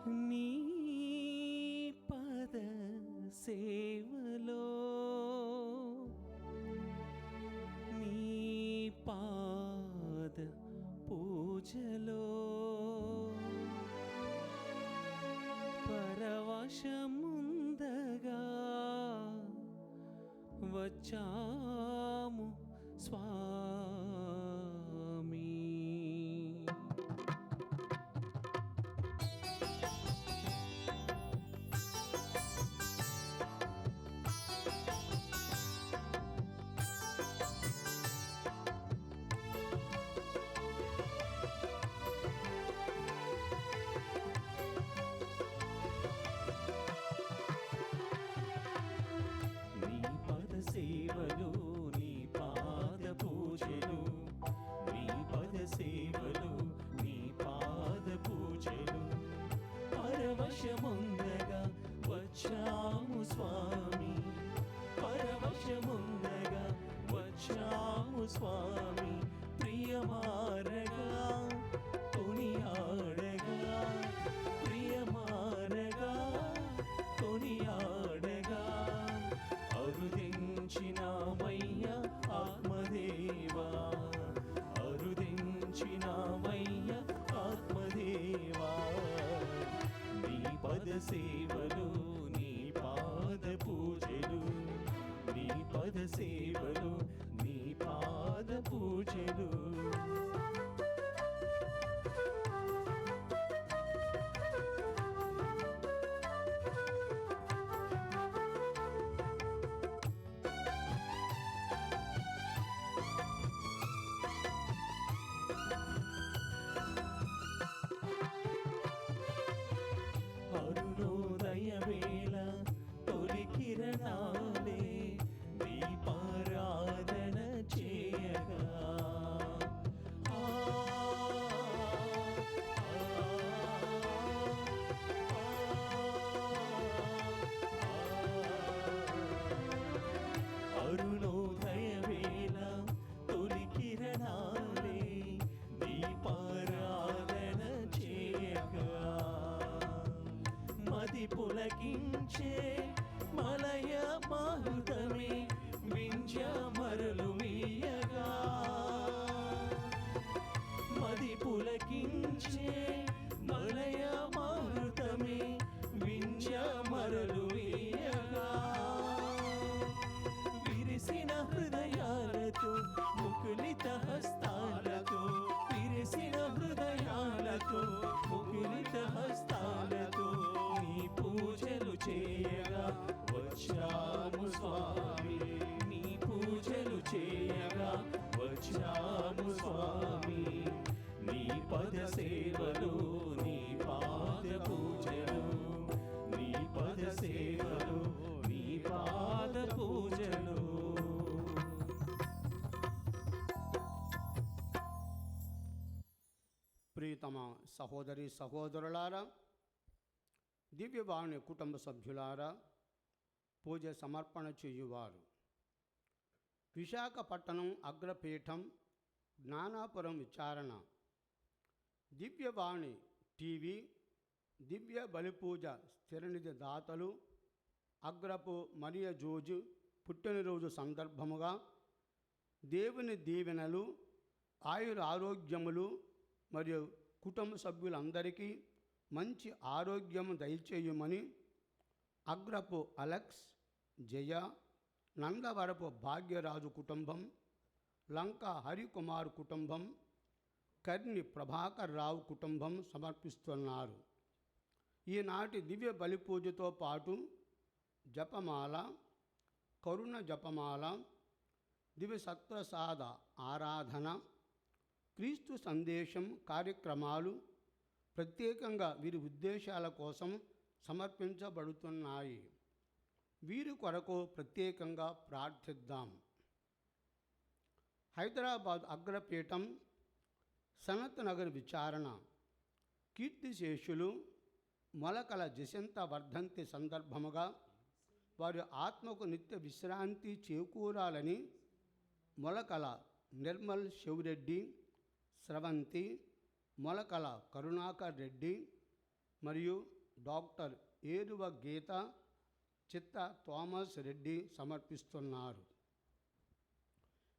నీ పద సేవలో నీ పాద పూజలో పరవశముందగా వచ్చాము స్వామి. సేవలు నీ పాద పూజలు, నీ పద సేవలు నీ పాద పూజలు పరవశముందగా వచ్చాము స్వామి, పరవశముందగా వచ్చాము స్వామి. ప్రియమారగా కొనియాడగా, ప్రియమారగా కొనియాడగా అరుదించినామయ్య ఆత్మదేవా, అరుదించినామయ్య ఆత్మదేవా. నీ పద సేవలు నీ పాద పూజలు, నీ పద సేవలు నీ పాద పూజలు. అరుణోదయవేళ తొలి కిరణాలే దీపారాధన చేయగా, అరుణోదయవేళ తొలి కిరణాలే దీపారాధన చేయగా మది పులకించే మలయ మారుతమే వింధ్య మరలు మీయగా, మది పులకించే మలయ మారుతమే వింధ్య మరలు మీయగా. విరిసిన హృదయాలతో ముకులిత హస్తాలతో, విరిసిన హృదయాలతో ముకులిత హస్తాలతో నీ పూజలు చేయగా వచ్చాము స్వామి, నీ పూజలు చేయగా వచ్చాము స్వామి. నీ పద సేవలు నీ పాద పూజలు, నీ పద సేవలు నీ పాద పూజలు. ప్రియతమ సహోదరి సహోదరులారా, దివ్యవాణి కుటుంబ సభ్యులారా, పూజ సమర్పణ చేయువారు, విశాఖపట్నం అగ్రపీఠం జ్ఞానాపురం విచారణ, దివ్యవాణి టీవీ, దివ్య బలిపూజ స్థిరనిధి దాతలు అగ్రపు మరియ జోజు పుట్టినరోజు సందర్భముగా దేవుని దీవెనలు, ఆయుర ఆరోగ్యములు మరియు కుటుంబ సభ్యులందరికీ మంచి ఆరోగ్యం దయచేయమని అగ్రపు అలెక్స్, జయ, నందవరపు భాగ్యరాజు కుటుంబం, లంక హరికుమార్ కుటుంబం, కర్ని ప్రభాకర్ రావు కుటుంబం సమర్పిస్తున్నారు. ఈనాటి దివ్య బలిపూజతో పాటు జపమాల, కరుణ జపమాల, దివ్య సత్ప్రసాద ఆరాధన, క్రీస్తు సందేశం కార్యక్రమాలు ప్రత్యేకంగా వీరి ఉద్దేశాల కోసం సమర్పించబడుతున్నాయి. వీరి కొరకు ప్రత్యేకంగా ప్రార్థిద్దాం. హైదరాబాద్ అగ్రపీఠం సనత్ నగర్ విచారణ కీర్తిశేషులు మొలకల జసంత వర్ధంతి సందర్భముగా వారి ఆత్మకు నిత్య విశ్రాంతి చేకూరాలని మొలకల నిర్మల్ శివరెడ్డి, స్రవంతి, మొలకల కరుణాకర్ రెడ్డి, మరియు డాక్టర్ ఏరువ గీత చిత్త థామస్ రెడ్డి సమర్పిస్తున్నారు.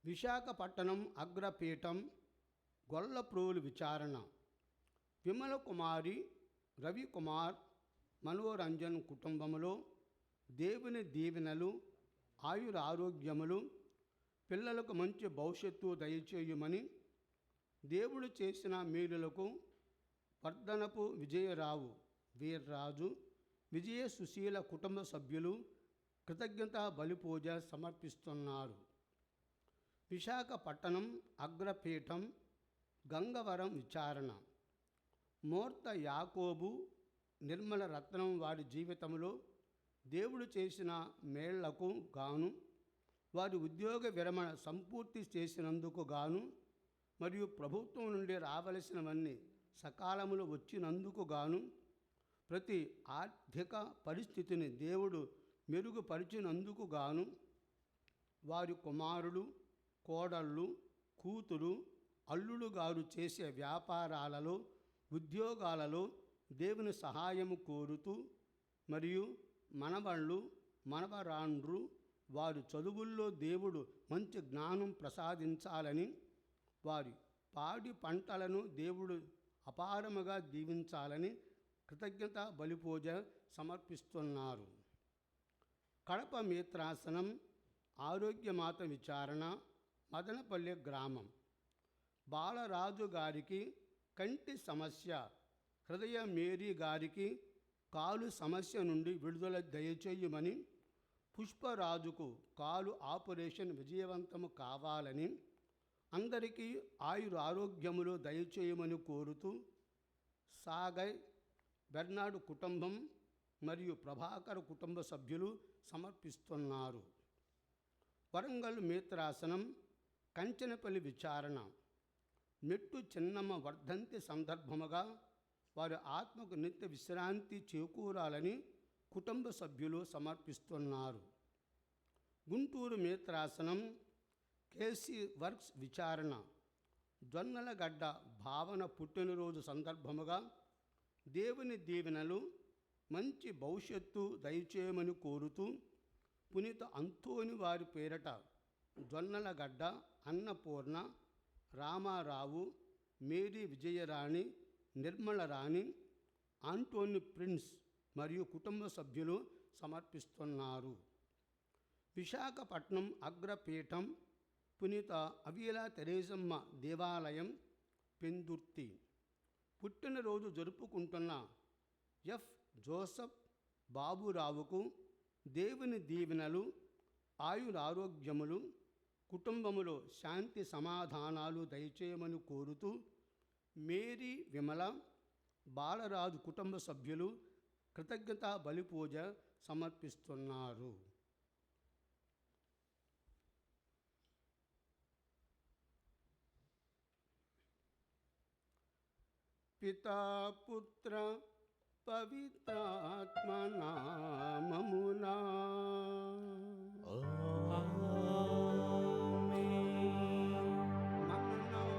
విశాఖపట్నం అగ్రపీఠం గొల్లప్రోలు విచారణ విమల కుమారి రవికుమార్ మనోరంజన్ కుటుంబంలో దేవుని దీవెనలు, ఆయురారోగ్యములు, పిల్లలకు మంచి భవిష్యత్తు దయచేయమని, దేవుడు చేసిన మేలులకు వర్ధనపు విజయరావు, వీర్రాజు, విజయ సుశీల కుటుంబ సభ్యులు కృతజ్ఞతా బలిపూజ సమర్పిస్తున్నారు. విశాఖపట్నం అగ్రపీఠం గంగవరం విచారణ మూర్త యాకోబు నిర్మల రత్నం వారి జీవితంలో దేవుడు చేసిన మేళ్లకు గాను, వారి ఉద్యోగ విరమణ సంపూర్తి చేసినందుకు గాను, మరియు ప్రభుత్వం నుండి రావలసినవన్నీ సకాలములో వచ్చినందుకు గాను, ప్రతి ఆర్థిక పరిస్థితిని దేవుడు మెరుగుపరిచినందుకు గాను, వారి కుమారులు, కోడళ్ళు, కూతురు, అల్లుడు గారు చేసే వ్యాపారాలలో, ఉద్యోగాలలో దేవుని సహాయము కోరుతూ, మరియు మనవళ్ళు, మనవరాండ్రు వారి చదువుల్లో దేవుడు మంచి జ్ఞానం ప్రసాదించాలని, వారి పాడి పంటలను దేవుడు అపారముగా దీవించాలని కృతజ్ఞత బలిపూజ సమర్పిస్తున్నారు. కడప మిత్రాసనం ఆరోగ్యమాత విచారణ మదనపల్లి గ్రామం బాలరాజు గారికి కంటి సమస్య, హృదయ మేరీ గారికి కాలు సమస్య నుండి విడుదల దయచేయమని, పుష్పరాజుకు కాలు ఆపరేషన్ విజయవంతము కావాలని, అందరికీ ఆయురారోగ్యములు దయచేయమని కోరుతూ సాగై బెర్నాడు కుటుంబం మరియు ప్రభాకర్ కుటుంబ సభ్యులు సమర్పిస్తున్నారు. వరంగల్ మిత్రాసనం కంచనపల్లి విచారణ మెట్టు చిన్నమ్మ వర్ధంతి సందర్భముగా వారి ఆత్మకు నిత్య విశ్రాంతి చేకూరాలని కుటుంబ సభ్యులు సమర్పిస్తున్నారు. గుంటూరు మిత్రాసనం కేసీ వర్క్స్ విచారణ జొన్నలగడ్డ భావన పుట్టినరోజు సందర్భముగా దేవుని దీవెనలు, మంచి భవిష్యత్తు దయచేయమని కోరుతూ పునీత అంతోని వారి పేరట జొన్నలగడ్డ అన్నపూర్ణ, రామారావు, మేరీ విజయరాణి, నిర్మలరాణి, ఆంటోని ప్రిన్స్ మరియు కుటుంబ సభ్యులు సమర్పిస్తున్నారు. విశాఖపట్నం అగ్రపీఠం పునీత అవిలా తెరేజమ్మ దేవాలయం పెందుర్తి పుట్టినరోజు జరుపుకుంటున్న ఎఫ్ జోసఫ్ బాబురావుకు దేవుని దీవెనలు, ఆయురారోగ్యములు, కుటుంబములో శాంతి సమాధానాలు దయచేయమని కోరుతూ మేరీ విమల, బాలరాజు కుటుంబ సభ్యులు కృతజ్ఞతా బలిపూజ సమర్పిస్తున్నారు. పితా పుత్ర పవిత్రాత్మ నామమునా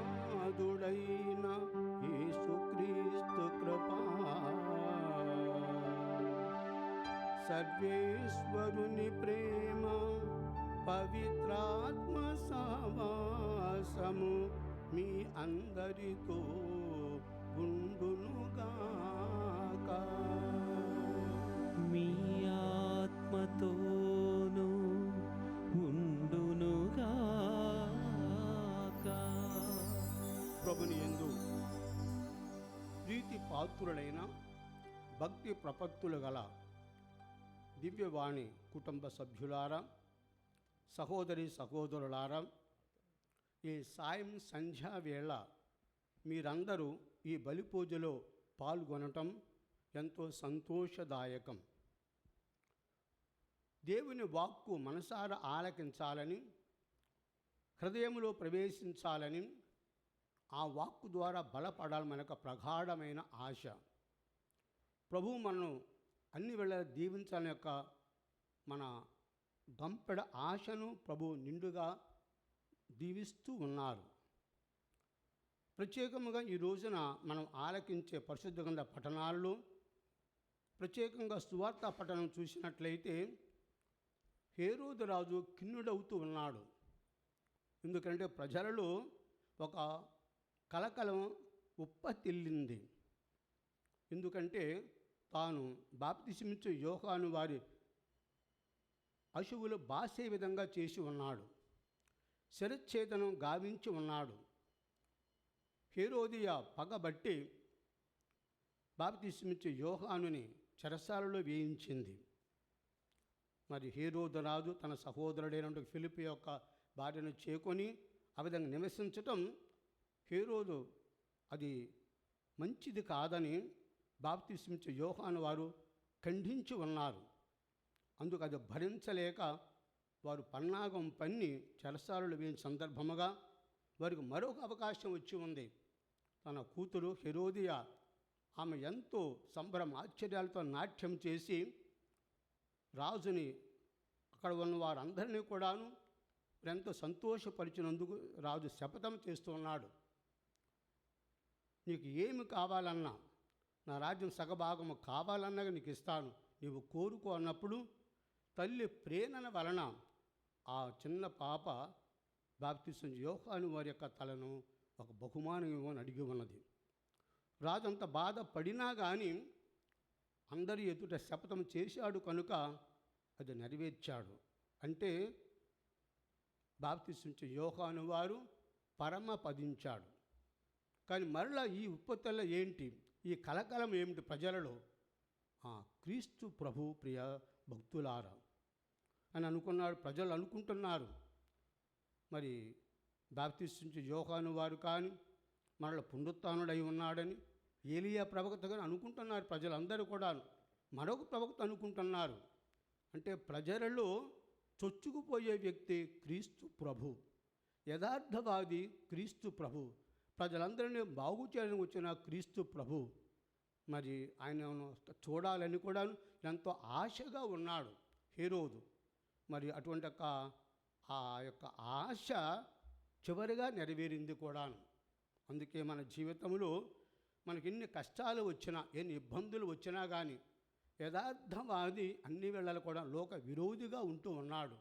మననాదుడైన యేసుక్రీస్తు కృపా, సర్వేశ్వరుని ప్రేమ, పవిత్రాత్మ సహవాసము మీ అందరితో ఉండునుగాక. మీ ఆత్మతోను ఉండునుగాక. ప్రభుని యందు ప్రీతి పాత్రులైన భక్తి ప్రపత్తులు గల దివ్యవాణి కుటుంబ సభ్యులారా, సహోదరి సహోదరులారా, ఈ సాయం సంధ్యా వేళ మీరందరూ ఈ బలిపూజలో పాల్గొనటం ఎంతో సంతోషదాయకం. దేవుని వాక్కు మనసారా ఆలకించాలని, హృదయంలో ప్రవేశించాలని, ఆ వాక్కు ద్వారా బలపడాలని మనకు ప్రగాఢమైన ఆశ. ప్రభువు మనను అన్ని వేళలా దీవించాలని యొక్క మన గంపెడ ఆశను ప్రభువు నిండుగా దీవిస్తూ ఉన్నారు. ప్రత్యేకంగా ఈ రోజున మనం ఆలకించే పరిశుద్ధ గ్రంథ పఠనాల్లో ప్రత్యేకంగా సువార్త పఠనం చూసినట్లయితే హేరోదు రాజు ఖిన్నుడవుతూ ఉన్నాడు. ఎందుకంటే ప్రజలలో ఒక కలకలం ఉప్పతిల్లింది. ఎందుకంటే తాను బాప్తిసమిచ్చు యోహాను వారి అశువులు బాసే విధంగా చేసి ఉన్నాడు, శిరచ్ఛేదనం గావించి ఉన్నాడు. హేరోదియ పగబట్టి బాప్తిసమిచ్చు యోహానుని చెరసాలలో వేయించింది. మరి హేరోదు రాజు తన సహోదరుడైన ఫిలిప్పు యొక్క భార్యను చేకొని ఆ విధంగా నివసించటం హేరోదు అది మంచిది కాదని బాప్తిసమిచ్చు యోహాను వారు ఖండించి ఉన్నారు. అందుకు అది భరించలేక వారు పన్నాగం పన్ని చెరసాలలో వేయిన సందర్భముగా వారికి మరొక అవకాశం వచ్చి ఉంది. తన కూతురు హెరోదియ ఆమె ఎంతో సంభ్రమ ఆశ్చర్యాలతో నాట్యం చేసి రాజుని అక్కడ ఉన్న వారందరినీ కూడాను ఎంతో సంతోషపరిచినందుకు రాజు శపథం చేస్తూ ఉన్నాడు. నీకు ఏమి కావాలన్నా, నా రాజ్యం సగభాగము కావాలన్నా నీకు ఇస్తాను, నీవు కోరుకో అన్నప్పుడు తల్లి ప్రేరణ వలన ఆ చిన్న పాప బాప్తిసం యోహాను వారి యొక్క తలను ఒక బహుమానం ఇవ్వని అడిగి ఉన్నది. రాజు అంత బాధపడినా కానీ అందరి ఎదుట శపథం చేశాడు కనుక అది నెరవేర్చాడు. అంటే బాప్తిసం యోహాను వారు పరమపదించాడు. కానీ మరలా ఈ ఉత్పత్తుల్లో ఏంటి, ఈ కలకలం ఏమిటి ప్రజలలో? క్రీస్తు ప్రభు ప్రియ భక్తులారా అని అనుకున్నాడు. ప్రజలు అనుకుంటున్నారు మరి బాప్తిసం యోహాను వారు కానీ మరల పునరుత్థానుడై ఉన్నాడని, ఏలియా ప్రవక్తగా అనుకుంటున్నారు ప్రజలందరూ కూడా. మరొక ప్రవక్త అనుకుంటున్నారు. అంటే ప్రజలలో చొచ్చుకుపోయే వ్యక్తి క్రీస్తు ప్రభు, యథార్థవాది క్రీస్తు ప్రభు, ప్రజలందరినీ బాగు చేయడానికి వచ్చిన క్రీస్తు ప్రభు. మరి ఆయన చూడాలని కూడా ఎంతో ఆశగా ఉన్నాడు హేరోదు. మరి అటువంటి ఆ యొక్క ఆశ చివరిగా నెరవేరింది కూడాను. అందుకే మన జీవితంలో మనకి ఎన్ని కష్టాలు వచ్చినా, ఎన్ని ఇబ్బందులు వచ్చినా కానీ యథార్థవాది అన్ని వేళలు కూడా లోక విరోధిగా ఉంటూ ఉన్నాడు.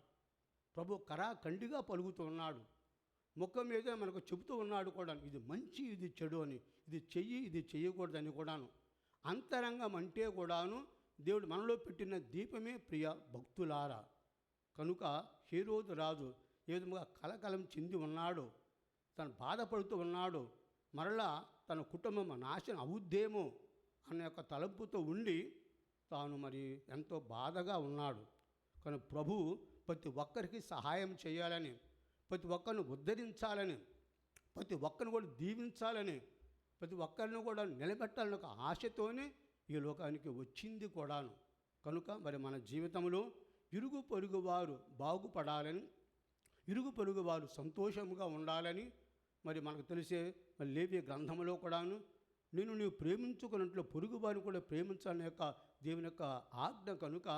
ప్రభు కరాఖండిగా పలుకుతూ ఉన్నాడు. ముఖం మీద మనకు చెబుతూ ఉన్నాడు కూడా, ఇది మంచి, ఇది చెడు అని, ఇది చెయ్యి, ఇది చెయ్యకూడదని కూడాను. అంతరంగం అంటే కూడాను దేవుడు మనలో పెట్టిన దీపమే ప్రియ భక్తులారా. కనుక హేరోదు రాజు ఏ విధంగా కలకలం చెంది ఉన్నాడు, తను బాధపడుతూ ఉన్నాడు, మరలా తన కుటుంబం నాశనం అవుద్దేమో అనే యొక్క తలంపుతో ఉండి తాను మరి ఎంతో బాధగా ఉన్నాడు. కానీ ప్రభు ప్రతి ఒక్కరికి సహాయం చేయాలని, ప్రతి ఒక్కరిని ఉద్ధరించాలని, ప్రతి ఒక్కరిని కూడా దీవించాలని, ప్రతి ఒక్కరిని కూడా నిలబెట్టాలని ఒక ఆశతోనే ఈ లోకానికి వచ్చింది కూడాను. కనుక మరి మన జీవితంలో ఇరుగు పొరుగు వారు బాగుపడాలని, ఇరుగు పొరుగు వారు సంతోషంగా ఉండాలని, మరి మనకు తెలిసే మరి లేవి గ్రంథంలో కూడాను నీవు ప్రేమించుకున్నట్లు పొరుగు వారిని కూడా ప్రేమించాలని యొక్క దేవుని యొక్క ఆజ్ఞ. కనుక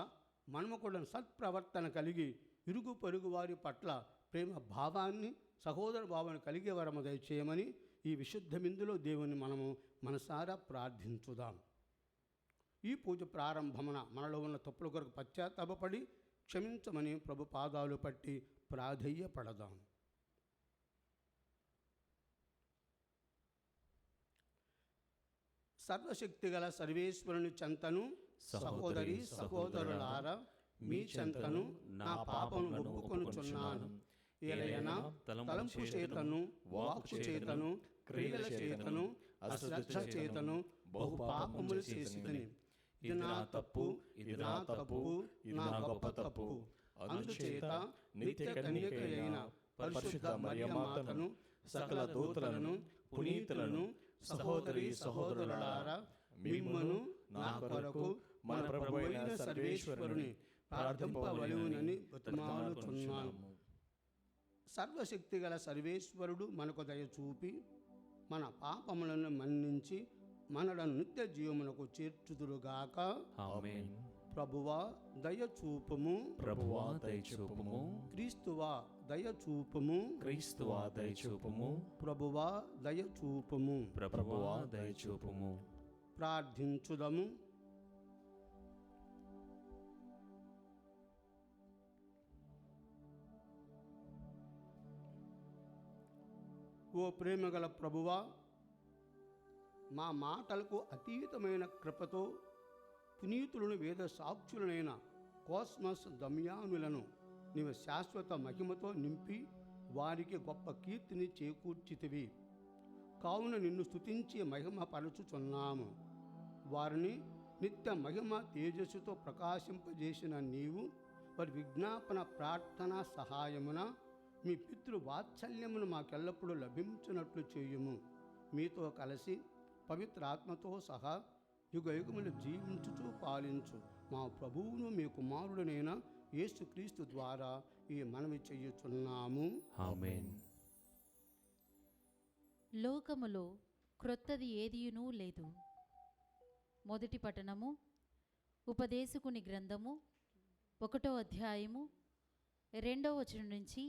మనము కూడా సత్ప్రవర్తన కలిగి ఇరుగు పొరుగు వారి పట్ల ప్రేమ భావాన్ని, సహోదర భావాన్ని కలిగే వరము దయచేయమని ఈ విశుద్ధ బిందులో దేవుని మనము మనసారా ప్రార్థించుదాం. ఈ పూజ ప్రారంభమున మనలో ఉన్న తప్పుల కొరకు పశ్చాత్తాపపడి క్షమించమని ప్రభు పాదాలు పట్టి ప్రాధేయపడదాం. సర్వశక్తి గల సర్వేశ్వరుని చెంతను సహోదరి సహోదరులారా మీ చెంతను నా పాపను ఒప్పుకొనుచున్నాను. ఏలైనా తలంపు చేతను, వాక్కు చేతను, క్రియల చేతను, అశ్రద్ధ చేతను బహు పాపములు చేసిదని. ఇది నా తప్పు, ఇది నా తప్పు, నా గొప్ప తప్పు. అందుచేత నిత్య కన్యక అయిన పరిశుద్ధ మరియమాతను, సకల దూతలను, పునీతులను, సహోదరి సహోదరులారా మిమ్మును నా కొరకు మన ప్రభువైన సర్వేశ్వరుని ప్రార్థింపవలెనని బతిమాలుచున్నాను. సర్వశక్తి గల సర్వేశ్వరుడు మనకు దయ చూపి మన పాపములను మన్నించి మనలను నిత్య జీవమునకు చేర్చుదురుగాక. ఆమేన్. ప్రభువా దయ చూపుము, ప్రభువా దయ చూపుము, క్రీస్తువా దయ చూపుము, క్రీస్తువా దయ చూపుము, ప్రభువా దయ చూపుము. ప్రభువా దయ చూపుము. ప్రార్థించుదము. ఓ ప్రేమగల ప్రభువా, మా మాటలకు అతీతమైన కృపతో పునీతులను వేద సాక్షులనైన కోస్మస్ దమ్యానులను నీవు శాశ్వత మహిమతో నింపి వారికి గొప్ప కీర్తిని చేకూర్చితివి. కావున నిన్ను స్తుతించి మహిమపరచుచున్నాము. వారిని నిత్య మహిమ తేజస్సుతో ప్రకాశింపజేసిన నీవు వారి విజ్ఞాపన ప్రార్థన సహాయమున మీ పితృ వాత్సల్యమును మాకెల్లప్పుడూ లభించినట్లు చేయుము. మీతో కలిసి పవిత్ర ఆత్మతో సహా యుగయుగములు జీవించుచూ పాలించు మా ప్రభువును మీ కుమారుడనైన యేసుక్రీస్తు ద్వారా ఈ మనవి చేయుచున్నాము. ఆమేన్. లోకములో క్రొత్తది ఏదియునూ లేదు. మొదటి పట్టణము ఉపదేశకుని గ్రంథము 1వ అధ్యాయము 2వ వచనం నుంచి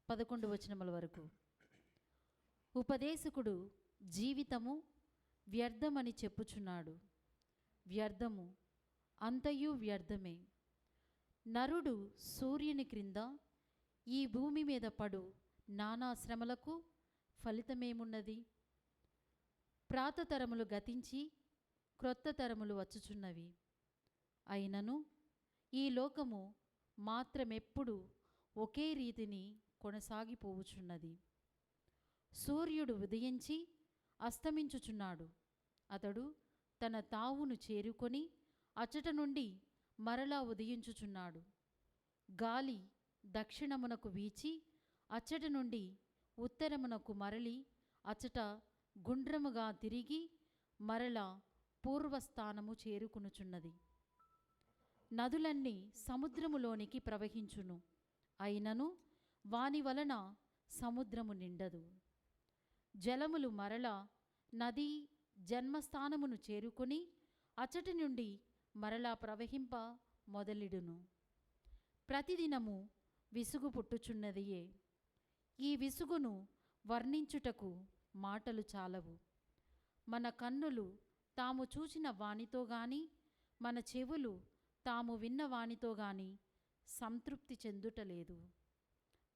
11వ వచనముల వరకు. ఉపదేశకుడు జీవితము వ్యర్థమని చెప్పుచున్నాడు. వ్యర్థము, అంతయు వ్యర్థమే. నరుడు సూర్యుని క్రింద ఈ భూమి మీద పడు నానా శ్రమలకు ఫలితమేమున్నది? ప్రాతతరములు గతించి క్రొత్త తరములు వచ్చుచున్నవి. అయినను ఈ లోకము మాత్రమెప్పుడు ఒకే రీతిని కొనసాగిపోవుచున్నది. సూర్యుడు ఉదయించి అస్తమించుచున్నాడు. అతడు తన తావును చేరుకొని అచ్చట నుండి మరలా ఉదయించుచున్నాడు. గాలి దక్షిణమునకు వీచి అచ్చట నుండి ఉత్తరమునకు మరలి అచ్చట గుండ్రముగా తిరిగి మరలా పూర్వస్థానము చేరుకునుచున్నది. నదులన్నీ సముద్రములోనికి ప్రవహించును, అయినను వాని వలన సముద్రము నిండదు. జలములు మరలా నదీ జన్మస్థానమును చేరుకొని అచ్చటి నుండి మరలా ప్రవహింప మొదలిడును. ప్రతిదినము విసుగు పుట్టుచున్నదియే. ఈ విసుగును వర్ణించుటకు మాటలు చాలవు. మన కన్నులు తాము చూచిన వానితో గాని, మన చెవులు తాము విన్న వానితో గాని సంతృప్తి చెందుటలేదు.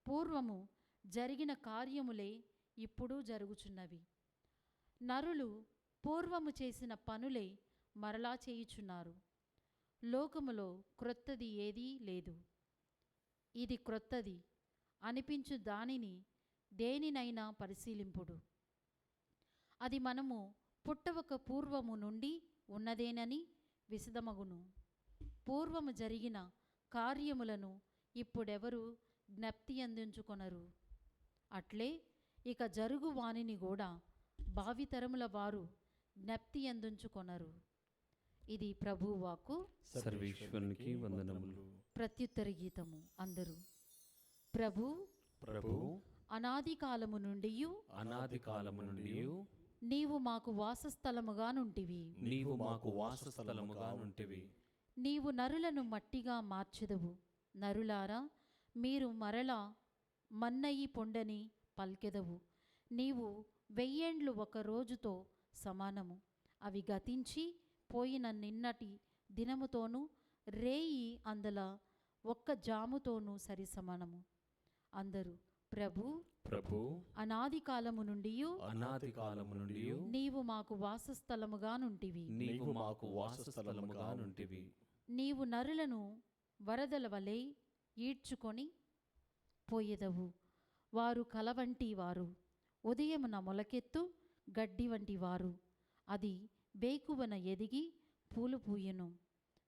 పూర్వము జరిగిన కార్యములే ఇప్పుడు జరుగుచున్నవి. నరులు పూర్వము చేసిన పనులే మరలా చేయుచున్నారు. లోకములో క్రొత్తది ఏదీ లేదు. ఇది క్రొత్తది అనిపించు దానిని దేనినైనా పరిశీలింపుడు. అది మనము పుట్టవక పూర్వము నుండి ఉన్నదేనని విశదమగును. పూర్వము జరిగిన కార్యములను ఇప్పుడెవరు జ్ఞప్తి అందించుకొనరు. అట్లే ఇక జరుగు వానిని కూడా భావితరముల వారు జ్ఞప్తి అందించుకొనరు. ఇది ప్రభువాకు. సర్వేశ్వరునికి వందనములు. ప్రత్యుత్తర గీతము. అందరూ ప్రభు ప్రభు అనాది కాలము నుండి అనాది కాలము నుండి నీవు మాకు వాసస్థలముగా నుంటివి. నీవు మాకు వాసస్థలముగా నుంటివి. నీవు నరులను మట్టిగా మార్చెదవు. నరులారా, మీరు మరలా మన్నయి పొండని పల్కెదవు. నీవు 1000 ఏండ్లు ఒక రోజుతో సమానము. అవి గతించి పోయిన నిన్నటి దినముతోనూ రేయి అందల ఒక్క జాముతోనూ సరి సమానము. అందరూ ప్రభు ప్రభు అనాది కాలము నుండి అనాది కాలము నుండి నీవు మాకు వాసస్థలముగా నుంటివి. నీవు మాకు వాసస్థలముగా నుంటివి. నీవు నరులను వరదల వలె ఈడ్చుకొని పోయేదవు. వారు కలవంటి వారు, ఉదయమున మొలకెత్తు గడ్డి వంటి వారు. అది వేకువన ఎదిగి పూలు పూయెను,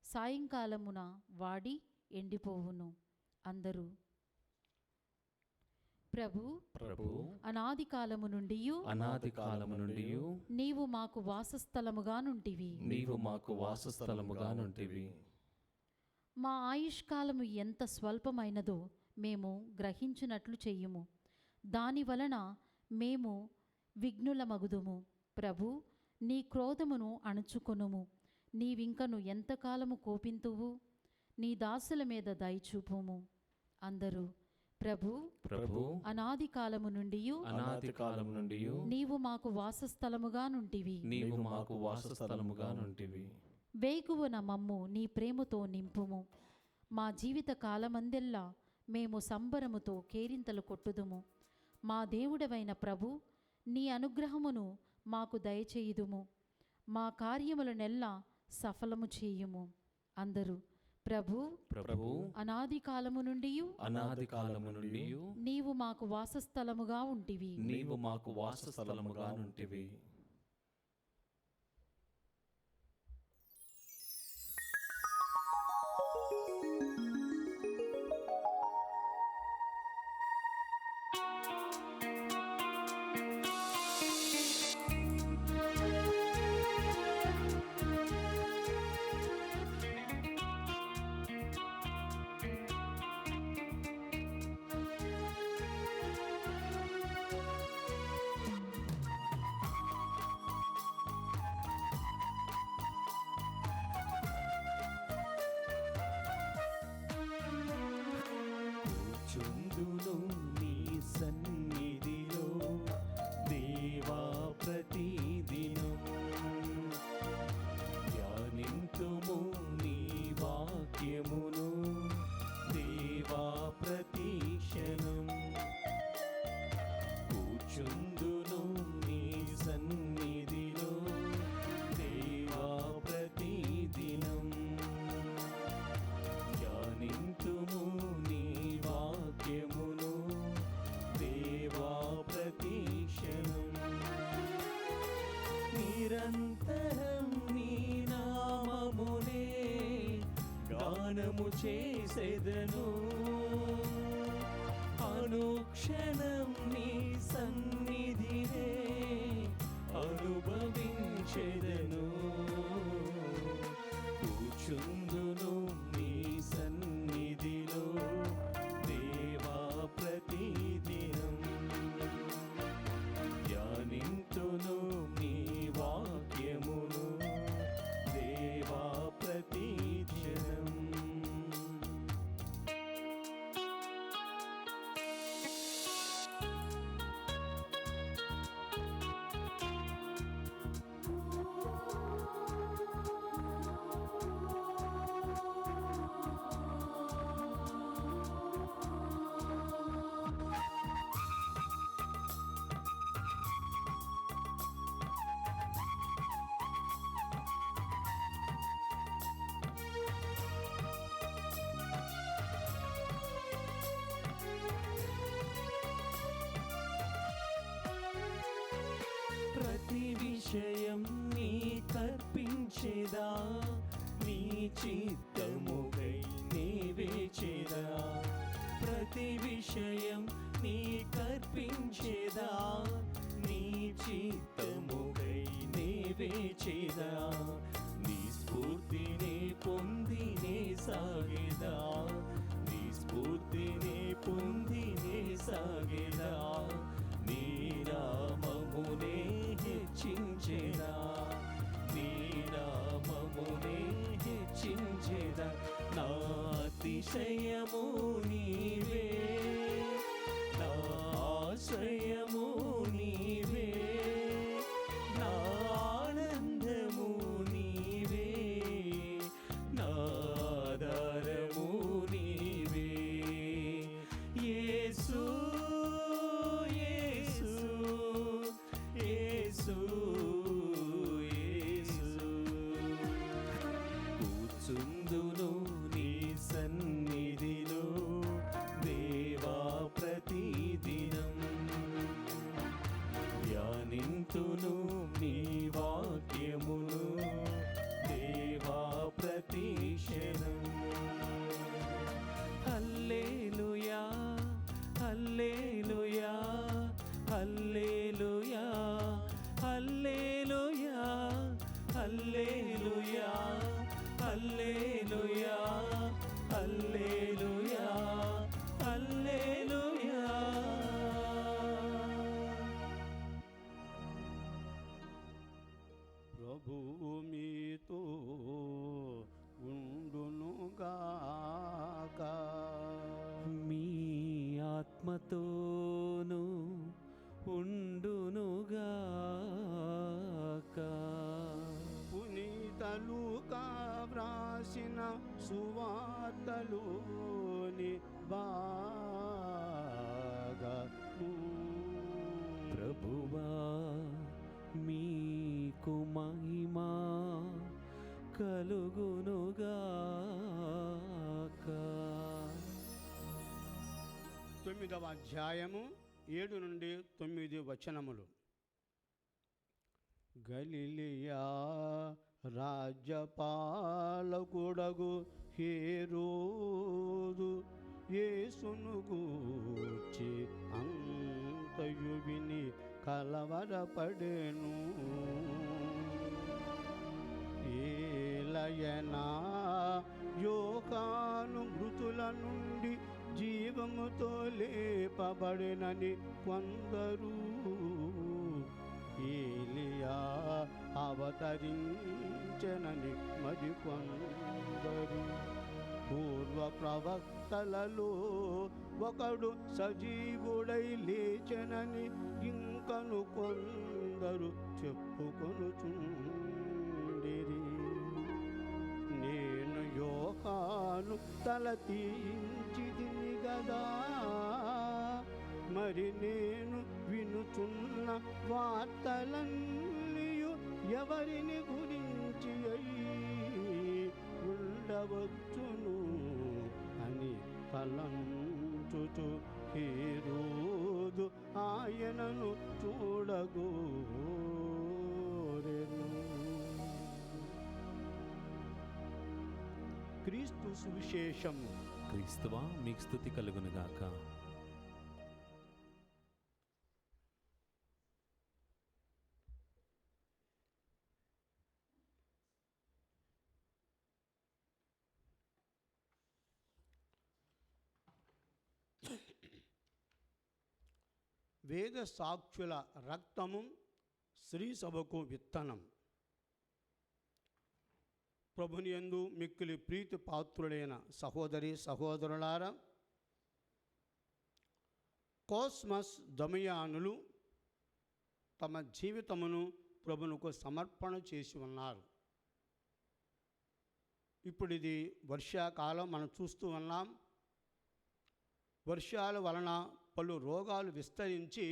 సాయంకాలమున వాడి ఎండిపోవును. అందరూ ప్రభు ప్రభు అనాది కాలము నుండి అనాది కాలము నుండి నీవు మాకు వాసస్థలముగా నుంటివి. నీవు మాకు వాసస్థలముగా నుంటివి. మా ఆయుష్కాలము ఎంత స్వల్పమైనదో మేము గ్రహించినట్లు చెయ్యుము. దాని వలన మేము విఘ్నులమగుదుము. ప్రభు, నీ క్రోధమును అణుచుకొనుము. నీవింకను ఎంతకాలము కోపింతువు? నీ దాసుల మీద దయచూపుము. అందరూ ప్రభు ప్రభు అనాది కాలము నుండి అనాది కాలము నుండి నీవు మాకు వాసస్థలముగా నుంటివి. నీవు మాకు వాసస్థలముగా నుంటివి. వేకువన మమ్ము నీ ప్రేమతో నింపుము. మా జీవిత కాలమందెల్లా మేము సంబరముతో కేరింతలు కొట్టుదుము. మా దేవుడవైన ప్రభు, నీ అనుగ్రహమును మాకు దయచేయుదుము. మా కార్యములనెల్లా సఫలము చేయుము. అందరూ ప్రభు ప్రభు అనాది కాలము నుండి అనాది కాలము నుండి నీవు మాకు వాసస్థలముగా ఉంటివి. నీవు మాకు వాసస్థలముగా నుంటివి. చుందును నీ సన్నిధిలో దేవా ప్రతిదినం, ధ్యానింతుము నీ వాక్యమును దేవా ప్రతిక్షణం. కూర్చుందును నీ సన్నిధిలో దేవా ప్రతిదినం, ధ్యానింతుము నీ వాక్యమును దేవా ప్రతిక్షణం. నిరంతరం నీ నామమునే గానము చేసెదను, అనుక్షణం నీ సన్నిధినే అనుభవించెదను. కూర్చుందును నీ సన్నిధిలో దేవా ప్రతిదినం, ధ్యానింతును నీ వాక్యమును దేవా ప్రతిక్షణం. ప్రతి విషయం నీ కర్పించేదా, నీ చిత్తముగై నీ వేచేదా. ప్రతి విషయం నీ కర్పించేదా, నీ చిత్తముగై నీ వేచేదా. నీ స్ఫూర్తిని పొందినే సాగేదా, నీ స్ఫూర్తిని పొందినే సాగేదా. నీ నామమునే హెచ్చించేదా, నీ నామమునే హెచ్చించేదా. నా అతిశయము నీవే, నా ఆశ్రయము నీవే, నా ఆనందము నీవే, నా ఆధారము నీవే. యేసు యేసు యేసు యేసు. కూర్చుందును నీ సన్నిధిలో దేవా ప్రతిదినం, ధ్యానింతును నీ వాక్యమును దేవా ప్రతిక్షణం. హల్లెలూయా హల్లెలూయా హల్లెలూయా హల్లెలూయా హల్లెలూయా హల్లెలూయా హల్లెలూయా హల్లెలూయా. ప్రభువు మీతో ఉండునుగాక. మీ ఆత్మతోను ఉండునుగాక. పునీత లూకా వ్రాసిన సువార్తలోని భాగము. కలుగునుగాక. 9వ అధ్యాయము 7 నుండి 9 వచనములు. గలిలియా రాజ్యపాలకుడగు హేరోదు యేసును గూర్చి అంతయు విని కలవరపడెను. ఏలయనా యోహాను మృతుల నుండి జీవముతో లేపబడినని కొందరు, ఏలియా అవతరించెనని మరికొందరు, పూర్వ ప్రవక్తలలో ఒకడు సజీవుడై లేచెనని ఇంకను కొందరు చెప్పుకొనుచుండిరి. నేను యోహాను తల తీయించితిని గదా, మరి నేను వినుచున్న వార్తలన్నీయు ఎవరిని గురించి అయి ఉండవచ్చును అని తలంచుచు హేరోదు ఆయనను చూడగోరెను. క్రీస్తు సువిశేషము. క్రీస్తువా మీకు స్తుతి కలుగునుగాక. వేద సాక్షుల రక్తము శ్రీ సభకు విత్తనం. ప్రభుని యందు మిక్కిలి ప్రీతి పాత్రుడైన సహోదరి సహోదరులారా, కోస్మస్ దమయానులు తమ జీవితమును ప్రభునుకు సమర్పణ చేసి ఉన్నారు. ఇప్పుడు ఇది వర్షాకాలం, మనం చూస్తూ ఉన్నాం. వర్షాల వలన పలు రోగాలు విస్తరించి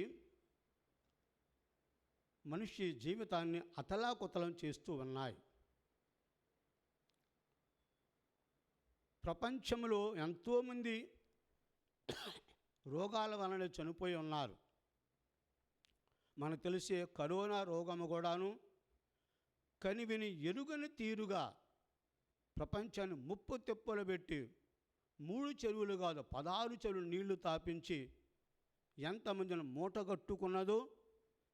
మనిషి జీవితాన్ని అతలాకుతలం చేస్తూ ఉన్నాయి. ప్రపంచంలో ఎంతోమంది రోగాల వలన చనిపోయి ఉన్నారు. మనకు తెలిసే కరోనా రోగము కూడాను కనివిని ఎరుగని తీరుగా ప్రపంచాన్ని ముప్పు తెప్పలు పెట్టి 3 చెరువులు కాదు 16 చెరువులు నీళ్లు తాపించి ఎంతమందిని మూటగట్టుకున్నదో,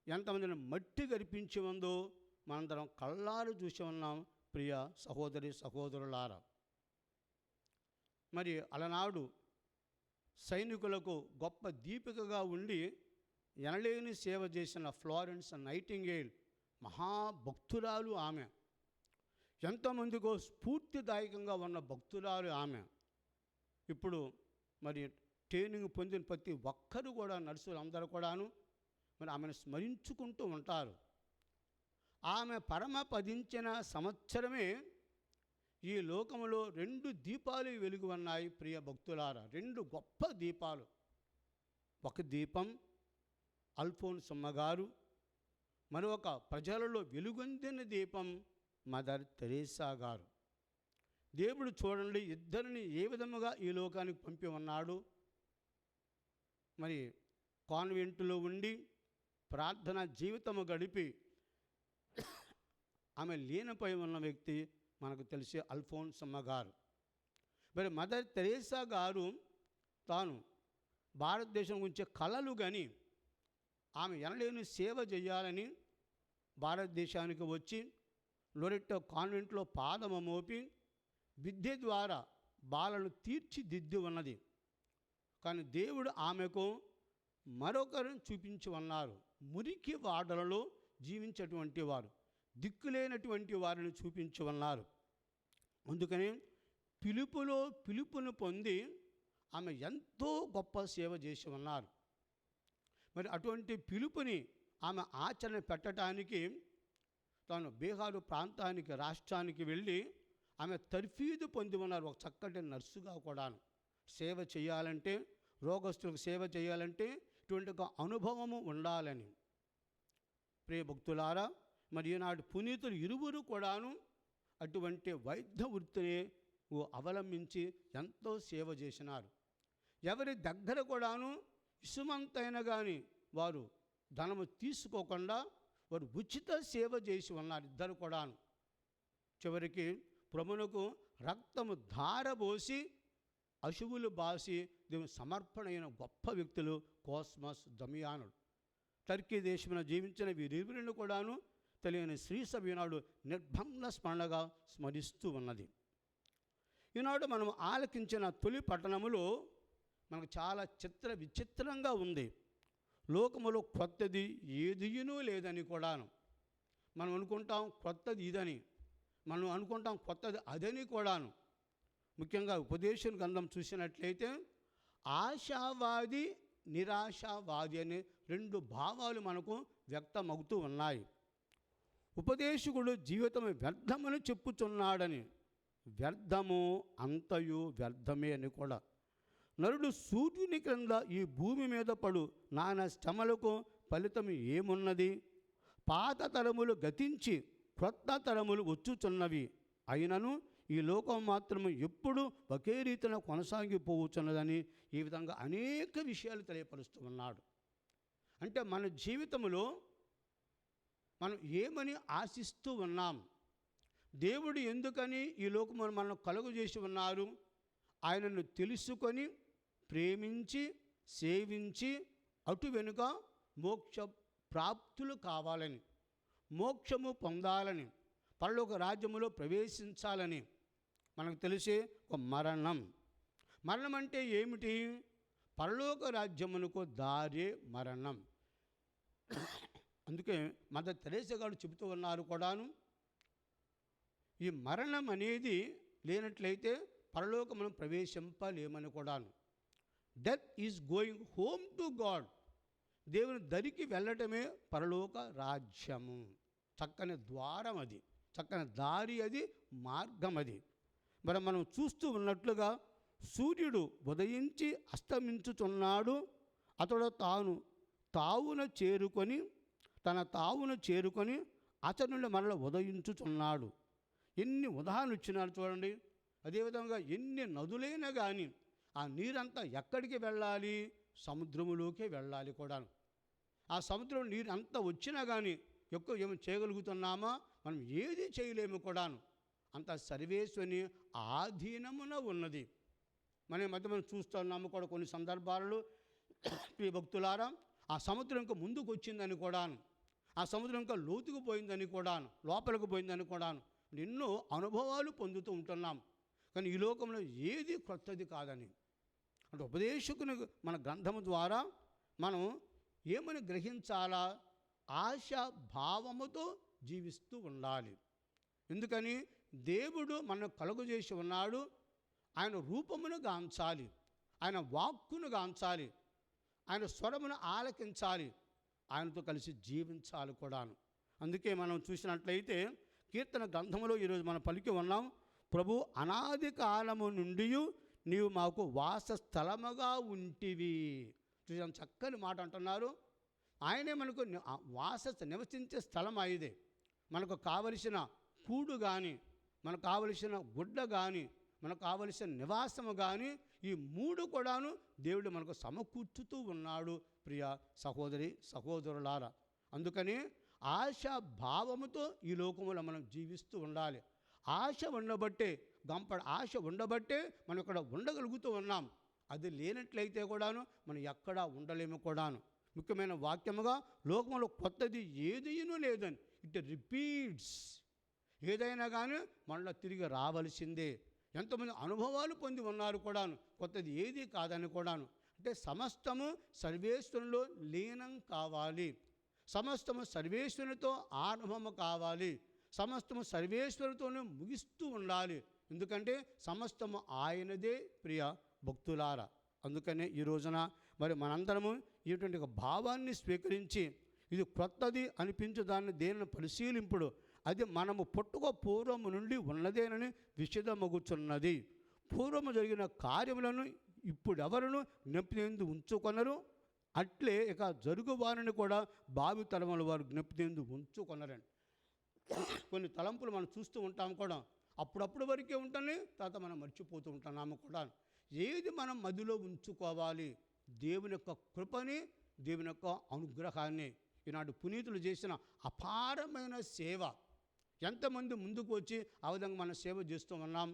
ఎంతమందిని మట్టి గరిపించి ఉందో మనందరం కళ్ళారు చూసి ఉన్నాం. ప్రియ సహోదరి సహోదరులారా, మరి అలనాడు సైనికులకు గొప్ప దీపికగా ఉండి ఎనలేని సేవ చేసిన ఫ్లోరెన్స్ నైటింగేల్ మహాభక్తురాలు ఆమె. ఎంతమందికో స్ఫూర్తిదాయకంగా ఉన్న భక్తురాలు ఆమె. ఇప్పుడు మరి ట్రైనింగ్ పొందిన ప్రతి ఒక్కరు కూడా, నర్సులు అందరూ కూడాను మరి ఆమెను స్మరించుకుంటూ ఉంటారు. ఆమె పరమపదించిన సంవత్సరమే ఈ లోకంలో 2 దీపాలు వెలుగు ఉన్నాయి. ప్రియ భక్తులారా, 2 గొప్ప దీపాలు. ఒక దీపం అల్ఫోన్సమ్మ గారు, మరొక ప్రజలలో వెలుగొందిన దీపం మదర్ తెరేసా గారు. దేవుడు చూడండి, ఇద్దరిని ఏ విధముగా ఈ లోకానికి పంపి ఉన్నాడు. మరి కాన్వెంట్లో ఉండి ప్రార్థన జీవితము గడిపి ఆమె లీనపై ఉన్న వ్యక్తి మనకు తెలిసే అల్ఫోన్సమ్మ గారు. మరి మదర్ తెరేసా గారు తాను భారతదేశం గురించి కలలు గని ఆమె ఎనలేని సేవ చేయాలని భారతదేశానికి వచ్చి లోరెట్టో కాన్వెంట్లో పాదము మోపి విద్య ద్వారా బాలను తీర్చిదిద్ది ఉన్నది. కానీ దేవుడు ఆమెకు మరొకరిని చూపించి ఉన్నారు. మురికి వాడలలో జీవించేటువంటి వారు, దిక్కులేనటువంటి వారిని చూపించి ఉన్నారు. అందుకని పిలుపును పొంది ఆమె ఎంతో గొప్ప సేవ చేసి ఉన్నారు. మరి అటువంటి పిలుపుని ఆమె ఆచరణ పెట్టడానికి తాను బీహారు ప్రాంతానికి, రాష్ట్రానికి వెళ్ళి ఆమె తర్ఫీదు పొంది ఉన్నారు. ఒక చక్కటి నర్సుగా కూడాను సేవ చేయాలంటే, రోగస్తులకు సేవ చేయాలంటే ఇటువంటి ఒక అనుభవము ఉండాలని. ప్రియ భక్తులారా, మరి ఈనాడు పునీతులు ఇరువురు కూడాను అటువంటి వైద్య వృత్తిని అవలంబించి ఎంతో సేవ చేసినారు. ఎవరి దగ్గర కూడాను ఇసుమంతైనా కానీ వారు ధనము తీసుకోకుండా వారు ఉచిత సేవ చేసి ఉన్నారు ఇద్దరు కూడాను. చివరికి ప్రభువునకు రక్తము ధారబోసి అశువులు బాసి దేవుని సమర్పణ అయిన గొప్ప వ్యక్తులు కోస్మస్, దమియానుడు. టర్కీ దేశమున జీవించిన వీరిరువురిని కూడాను తెలియని శ్రీ సభ ఈనాడు నిర్బంధ స్మరణగా స్మరిస్తూ ఉన్నది. ఈనాడు మనం ఆలకించిన తొలి పట్టణములో మనకు చాలా విచిత్రంగా ఉంది. లోకములో కొత్తది ఏదియునూ లేదని కూడాను మనం అనుకుంటాం, కొత్తది ఇదని మనం అనుకుంటాం, కొత్తది అదని కూడాను. ముఖ్యంగా ఉపదేశం గ్రంథం చూసినట్లయితే ఆశావాది, నిరాశావాది అనే రెండు భావాలు మనకు వ్యక్తమవుతూ ఉన్నాయి. ఉపదేశకుడు జీవితం వ్యర్థమని చెప్పుచున్నాడని, వ్యర్థము అంతయు వ్యర్థమే అని కూడా. నరుడు సూర్యుని క్రింద ఈ భూమి మీద పడు నానా శ్రమలకు ఫలితం ఏమున్నది? పాత తరములు గతించి క్రొత్త తరములు వచ్చుచున్నవి, అయినను ఈ లోకం మాత్రము ఎప్పుడు ఒకే రీతిన కొనసాగిపోవచ్చున్నదని ఈ విధంగా అనేక విషయాలు తెలియపరుస్తూ ఉన్నాడు. అంటే మన జీవితంలో మనం ఏమని ఆశిస్తూ ఉన్నాం? దేవుడు ఎందుకని ఈ లోకమును మనం కలుగు చేసి ఉన్నారు? ఆయనను తెలుసుకొని ప్రేమించి సేవించి అటు వెనుక మోక్ష ప్రాప్తులు కావాలని, మోక్షము పొందాలని, పరలోక రాజ్యములో ప్రవేశించాలని. మనకు తెలిసే ఒక మరణం అంటే ఏమిటి? పరలోక రాజ్యమునకు దారే మరణం. అందుకే మదర్ తెరేసా గారు చెబుతూ ఉన్నారు కూడాను, ఈ మరణం అనేది లేనట్లయితే పరలోకమును ప్రవేశింపలేమని కూడాను. Death is going home to God. దేవుని దరికి వెళ్ళటమే పరలోక రాజ్యము. చక్కని ద్వారం అది, చక్కని దారి అది, మార్గం అది. మరి మనం చూస్తూ ఉన్నట్లుగా సూర్యుడు ఉదయించి అస్తమించుచున్నాడు. అతడు తన తావును చేరుకొని అతడి నుండి మరల ఉదయించుచున్నాడు. ఎన్ని ఉదాహరణలు ఇచ్చినారు చూడండి. అదేవిధంగా ఎన్ని నదులైనా కానీ ఆ నీరంతా ఎక్కడికి వెళ్ళాలి? సముద్రములోకే వెళ్ళాలి కూడాను. ఆ సముద్రం నీరు అంతా వచ్చినా కానీ ఎక్కువ ఏమి చేయగలుగుతున్నామా? మనం ఏది చేయలేము కూడాను. అంత సర్వేశ్వని ఆధీనమున ఉన్నది. మన మధ్య మనం చూస్తున్నాము కూడా కొన్ని సందర్భాలలో ప్రియ భక్తులారా, ఆ సముద్రం ఇంకా ముందుకు వచ్చిందని కూడాను, ఆ సముద్రం ఇంకా లోతుకు పోయిందని కూడాను, లోపలికి పోయిందని కూడాను ఎన్నో అనుభవాలు పొందుతూ ఉంటున్నాం. కానీ ఈ లోకంలో ఏది కొత్తది కాదని అంటే ఉపదేశకుని మన గ్రంథము ద్వారా మనం ఏమని గ్రహించాలా? ఆశా భావముతో జీవిస్తూ ఉండాలి. ఎందుకని? దేవుడు మనకు కలుగజేసి ఉన్నాడు. ఆయన రూపమును గాంచాలి, ఆయన వాక్కును గాంచాలి, ఆయన స్వరమును ఆలకించాలి, ఆయనతో కలిసి జీవించాలి కూడాను. అందుకే మనం చూసినట్లయితే కీర్తన గ్రంథంలో ఈరోజు మనం పలికి ఉన్నాం, ప్రభు అనాది కాలము నుండి నీవు మాకు వాసస్థలముగా ఉంటివి. చూసాం, చక్కని మాట అంటున్నారు. ఆయనే మనకు నివసించే స్థలం అయ్యేదే. మనకు కావలసిన కూడు కానీ, మనకు కావలసిన గుడ్డ కానీ, మనకు కావలసిన నివాసము కానీ, ఈ మూడు కూడాను దేవుడు మనకు సమకూర్చుతూ ఉన్నాడు. ప్రియ సహోదరి సహోదరులారా, అందుకని ఆశా భావముతో ఈ లోకములో మనం జీవిస్తూ ఉండాలి. ఆశ ఉండబట్టే, ఆశ ఉండబట్టే మనం ఇక్కడ ఉండగలుగుతూ ఉన్నాం. అది లేనట్లయితే కూడాను మనం ఎక్కడా ఉండలేము కూడాను. ముఖ్యమైన వాక్యముగా లోకంలో కొత్తది ఏదైనా లేదని, ఇట్ రిపీట్స్. ఏదైనా కానీ మళ్ళీ తిరిగి రావలసిందే. ఎంతమంది అనుభవాలు పొంది ఉన్నారు కూడాను, కొత్తది ఏది కాదని కూడాను. అంటే సమస్తము సర్వేశ్వరునిలో లీనం కావాలి, సమస్తము సర్వేశ్వరునితో ఆరంభము కావాలి, సమస్తము సర్వేశ్వరునితోనే ముగిస్తూ ఉండాలి. ఎందుకంటే సమస్తము ఆయనదే ప్రియ భక్తులారా. అందుకనే ఈ రోజున మరి మనందరము ఇటువంటి ఒక భావాన్ని స్వీకరించి ఇది కొత్తది అనిపించు దాన్ని దేనిని పరిశీలింపుడు అది మనము పుట్టుక పూర్వము నుండి ఉన్నదేనని విషదమగుచున్నది. పూర్వము జరిగిన కార్యములను ఇప్పుడెవరును జ్ఞప్తియందు ఉంచుకొనరు, అట్లే ఇక జరుగువారిని కూడా భావితరముల వారు జ్ఞప్తియందు ఉంచుకొనరండి. కొన్ని తలంపులు మనం చూస్తూ ఉంటాం కూడా, అప్పుడప్పుడు వరకే ఉంటుంది, తర్వాత మనం మర్చిపోతూ ఉంటున్నాము కూడా. ఏది మనం మదిలో ఉంచుకోవాలి? దేవుని యొక్క కృపని, దేవుని యొక్క అనుగ్రహాన్ని. ఈనాడు పునీతులు చేసిన అపారమైన సేవ, ఎంతమంది ముందుకు వచ్చి ఆ విధంగా మనం సేవ చేస్తూ ఉన్నాం.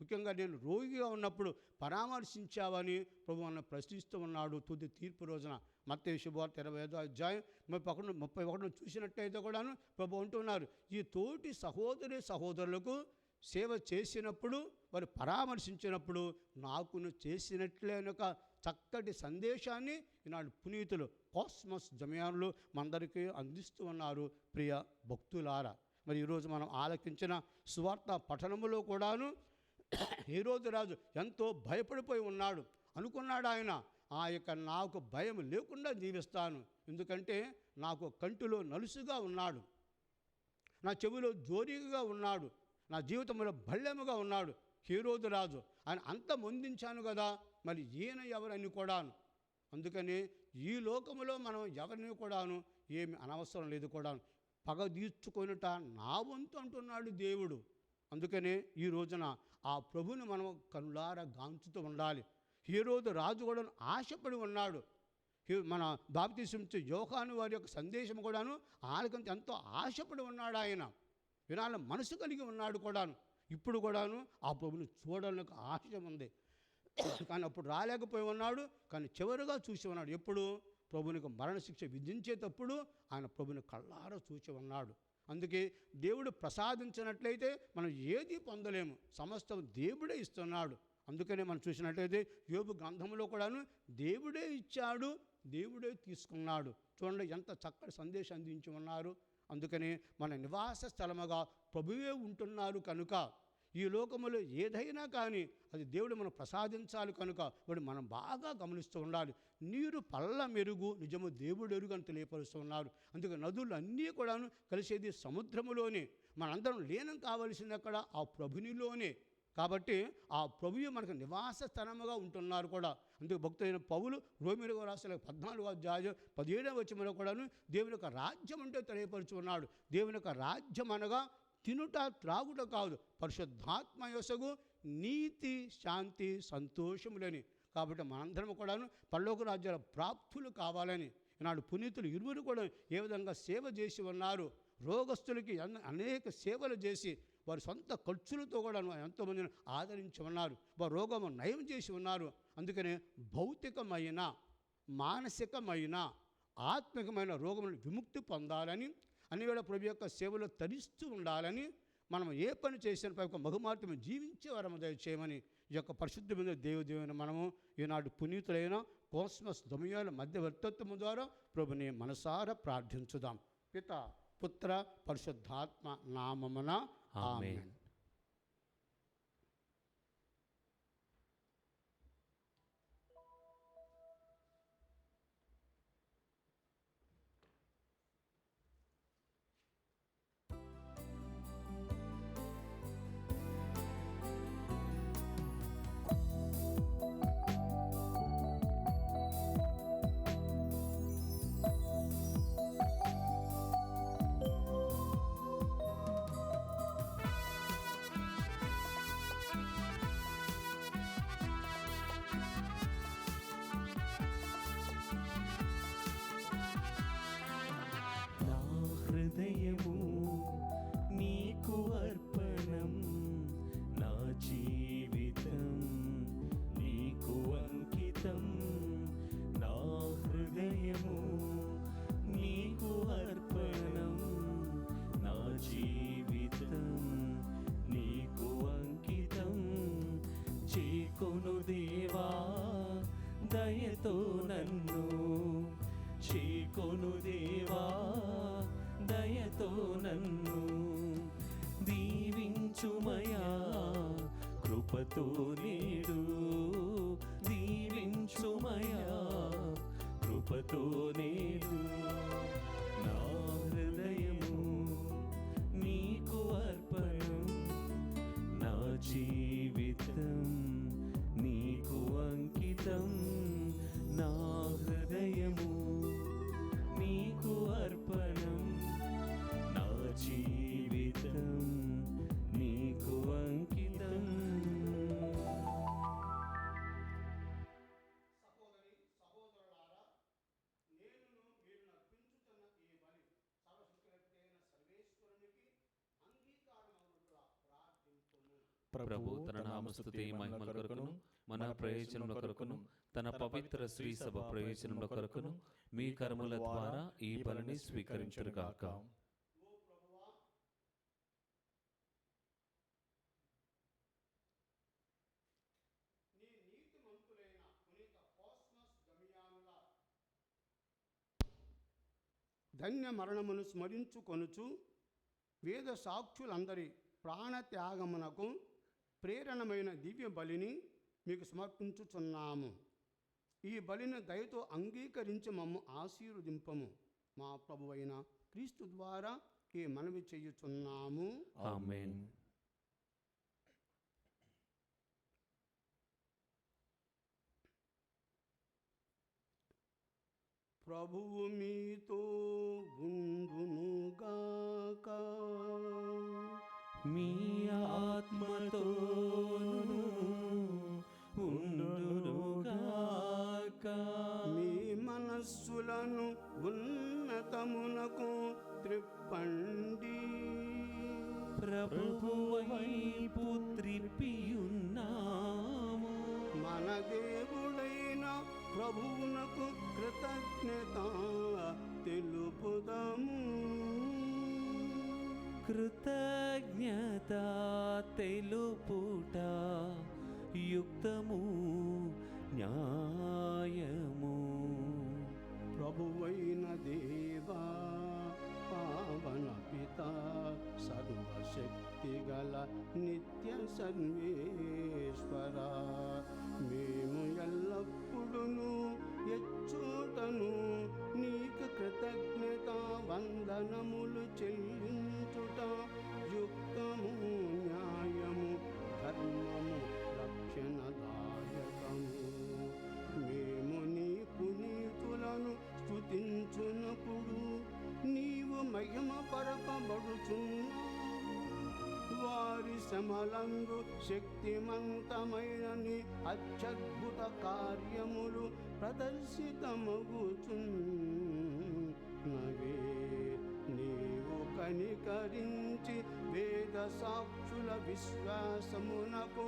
ముఖ్యంగా నేను రోగిగా ఉన్నప్పుడు పరామర్శించావని ప్రభు మనల్ని ప్రశ్నిస్తూ ఉన్నాడు. తుది తీర్పు రోజున మత్తయి శుభవార్త 25వ అధ్యాయం 31 చూసినట్టయితే కూడాను ప్రభు అంటున్నారు, ఈ తోటి సహోదరులకు సేవ చేసినప్పుడు, వారు పరామర్శించినప్పుడు నాకును చేసినట్లే అని ఒక చక్కటి సందేశాన్ని ఈనాడు పునీతులు కాస్మస్ జమయానులు మనందరికీ అందిస్తూ ఉన్నారు. ప్రియ భక్తులారా, మరి ఈరోజు మనం ఆలకించిన సువార్త పఠనములో కూడాను హేరోదు రాజు ఎంతో భయపడిపోయి ఉన్నాడు. అనుకున్నాడు ఆయన, ఆ యొక్క నాకు భయం లేకుండా జీవిస్తాను, ఎందుకంటే నాకు కంటిలో నలుసుగా ఉన్నాడు, నా చెవిలో జోరీగా ఉన్నాడు, నా జీవితంలో భళ్యముగా ఉన్నాడు హేరోదు రాజు. ఆయన అంత మొందించాను కదా, మరి ఈయన ఎవరని కూడాను. అందుకని ఈ లోకములో మనం ఎవరిని కూడాను ఏమి అనవసరం లేదు కూడాను. పగ తీర్చుకొనుట నా వంతు అంటున్నాడు దేవుడు. అందుకనే ఈ రోజున ఆ ప్రభుని మనం కనులారా గాంచుతూ ఉండాలి. హేరోదు రాజు కూడా ఆశపడి ఉన్నాడు. మన బాప్తిసం ఇచ్చే యోహాను వారి యొక్క సందేశం కూడాను ఆలకంత ఎంతో ఆశపడి ఉన్నాడు. ఆయన వినాలని మనసు కలిగి ఉన్నాడు కూడాను. ఇప్పుడు కూడాను ఆ ప్రభుని చూడాలని ఒక ఆశ ఉంది. కానీ అప్పుడు రాలేకపోయి ఉన్నాడు. కానీ చివరిగా చూసి ఉన్నాడు. ఎప్పుడు? ప్రభునికి మరణశిక్ష విధించేటప్పుడు ఆయన ప్రభుని కళ్ళారా చూసి ఉన్నాడు. అందుకే దేవుడు ప్రసాదించినట్లయితే మనం ఏది పొందలేము, సమస్తం దేవుడే ఇస్తున్నాడు. అందుకనే మనం చూసినట్లయితే యోబు గ్రంథంలో కూడాను దేవుడే ఇచ్చాడు, దేవుడే తీసుకున్నాడు. చూడండి ఎంత చక్కటి సందేశం అందించి ఉన్నారు. అందుకని మన నివాస స్థలముగా ప్రభువే ఉంటున్నారు కనుక ఈ లోకములో ఏదైనా కానీ అది దేవుడు మనం ప్రసాదించాలి కనుక వాడు మనం బాగా గమనిస్తూ ఉండాలి. నీరు పల్ల మెరుగు నిజము దేవుడు ఎరుగు అని తెలియపరుస్తూ ఉన్నారు. అందుకే నదులు అన్నీ కూడాను కలిసేది సముద్రములోనే. మనందరం లీనం కావలసింది అక్కడ ఆ ప్రభునిలోనే. కాబట్టి ఆ ప్రభువు మనకు నివాస స్థలముగా ఉంటున్నారు కూడా. అందుకే భక్తులైన పౌలు రోమీయులకు రాసిన 14వ అధ్యాయం 17వ వచనంలో కూడాను దేవుని యొక్క రాజ్యం అంటే తెలియపరుచున్నాడు. దేవుని యొక్క రాజ్యం అనగా తినుట త్రాగుట కాదు, పరిశుద్ధాత్మ యొసగు నీతి శాంతి సంతోషములని. కాబట్టి మనందరం కూడాను పరలోక రాజ్యాల ప్రాప్తులు కావాలని ఈనాడు పునీతులు ఇరువురు కూడా ఏ విధంగా సేవ చేసి ఉన్నారు. రోగస్తులకి అనేక సేవలు చేసి వారి సొంత ఖర్చులతో కూడా ఎంతోమందిని ఆదరించి ఉన్నారు. వారు రోగము నయం చేసి ఉన్నారు. అందుకనే భౌతికమైన, మానసికమైన, ఆత్మికమైన రోగములను విముక్తి పొందాలని, అన్ని వేళ ప్రభు యొక్క సేవలో తరిస్తూ ఉండాలని, మనం ఏ పని చేసిన పై యొక్క మగుమార్తము జీవించే వరము దయచేయమని ఈ యొక్క పరిశుద్ధమైన దేవుని మనము ఈనాడు పునీతులైన కాస్మస్ దమయాల మధ్యవర్తిత్వము ద్వారా ప్రభుని మనసారా ప్రార్థించుదాం. పిత పుత్ర పరిశుద్ధాత్మ నామమున ఆమేన్. హృదయము నీకు అర్పణం, నా జీవితం నీకు అంకితం. నా హృదయము నీకు అర్పణం, నా జీవితం నీకు అంకితం. చేకొను దేవా దయతో నన్ను, చేకొను దేవా దయతో నన్ను, దీవించుమయా కృపతో నేడు, దీవించుమయా కృపతో నేడు. నా హృదయము నీకు అర్పణం, నా జీవితం నీకు అంకితం. నా హృదయము నీకు అర్పణం, నా జీవితం ప్రభు తన నామస్తుతి మహిమల కొరకును మన ప్రయోజనముల కొరకును తన పవిత్ర శ్రీ సభ ప్రయోజనముల కొరకును మీ కర్మల ద్వారా ఈ బలిని స్వీకరించుగాక. ధన్య మరణమును స్మరించుకొనుచు వేద సాక్షులందరి ప్రాణత్యాగమునకు ప్రేరణమైన దివ్య బలిని మీకు సమర్పించుచున్నాము. ఈ బలిని దయతో అంగీకరించి మమ్ము ఆశీర్వదింపము. మా ప్రభువైన క్రీస్తు ద్వారా ఈ మనవి చేయుచున్నాము. ఆమేన్. ప్రభువు మీతో ఉండునుగాక. మీ ఆత్మతోను ఉండునుగాక. మీ మనస్సులను ఉన్నతమునకు త్రిప్పండి. ప్రభువు వైపు త్రిప్పియున్నాము. మన దేవుడైన ప్రభువునకు కృతజ్ఞత తెలుపుదము. కృతజ్ఞత తెలుపుట యుక్తము న్యాయము. ప్రభువైన దేవా, పావన పిత, సర్వశక్తి గల నిత్య సర్వేశ్వర, మేము ఎల్లప్పుడూ ఎచ్చోటను నీకు కృతజ్ఞత వందనములు చెల్లించుట యుక్తము న్యాయము ధర్మము రక్షణదాయకము. మేము నీ పునీతులను స్తుతించునప్పుడు నీవు మహిమ పరపబడుచున్నావు. వారి శ్రమలందు శక్తిమంతమైన నీ అత్యద్భుత కార్యములు ప్రదర్శితమగుచున్నవే. నీవు కనికరించి వేద సాక్షుల విశ్వాసమునకు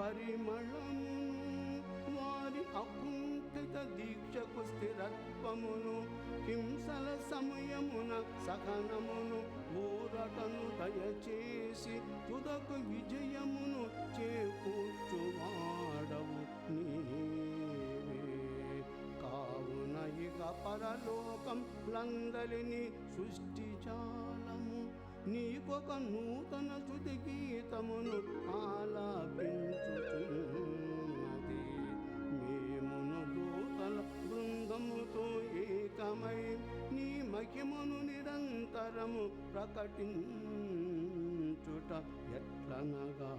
పరిమళము, వారి అకుంఠిత దీక్షకు స్థిరత్వమును, హింసల సమయమున సహనమును, ఊరటను దయచేసి తుదకు విజయమును చేకూర్చువాడవు నీవే. కావున ఇక పరలోకం లందలిని సృష్టి జాలము నీకొక నూతన స్తుతి గీతమును ఆలాపించుచున్నది. మేమును దూతల బృందముతో ఏకమై నీ మహిమను నిరంతరము ప్రకటించుట ఎట్లనగా.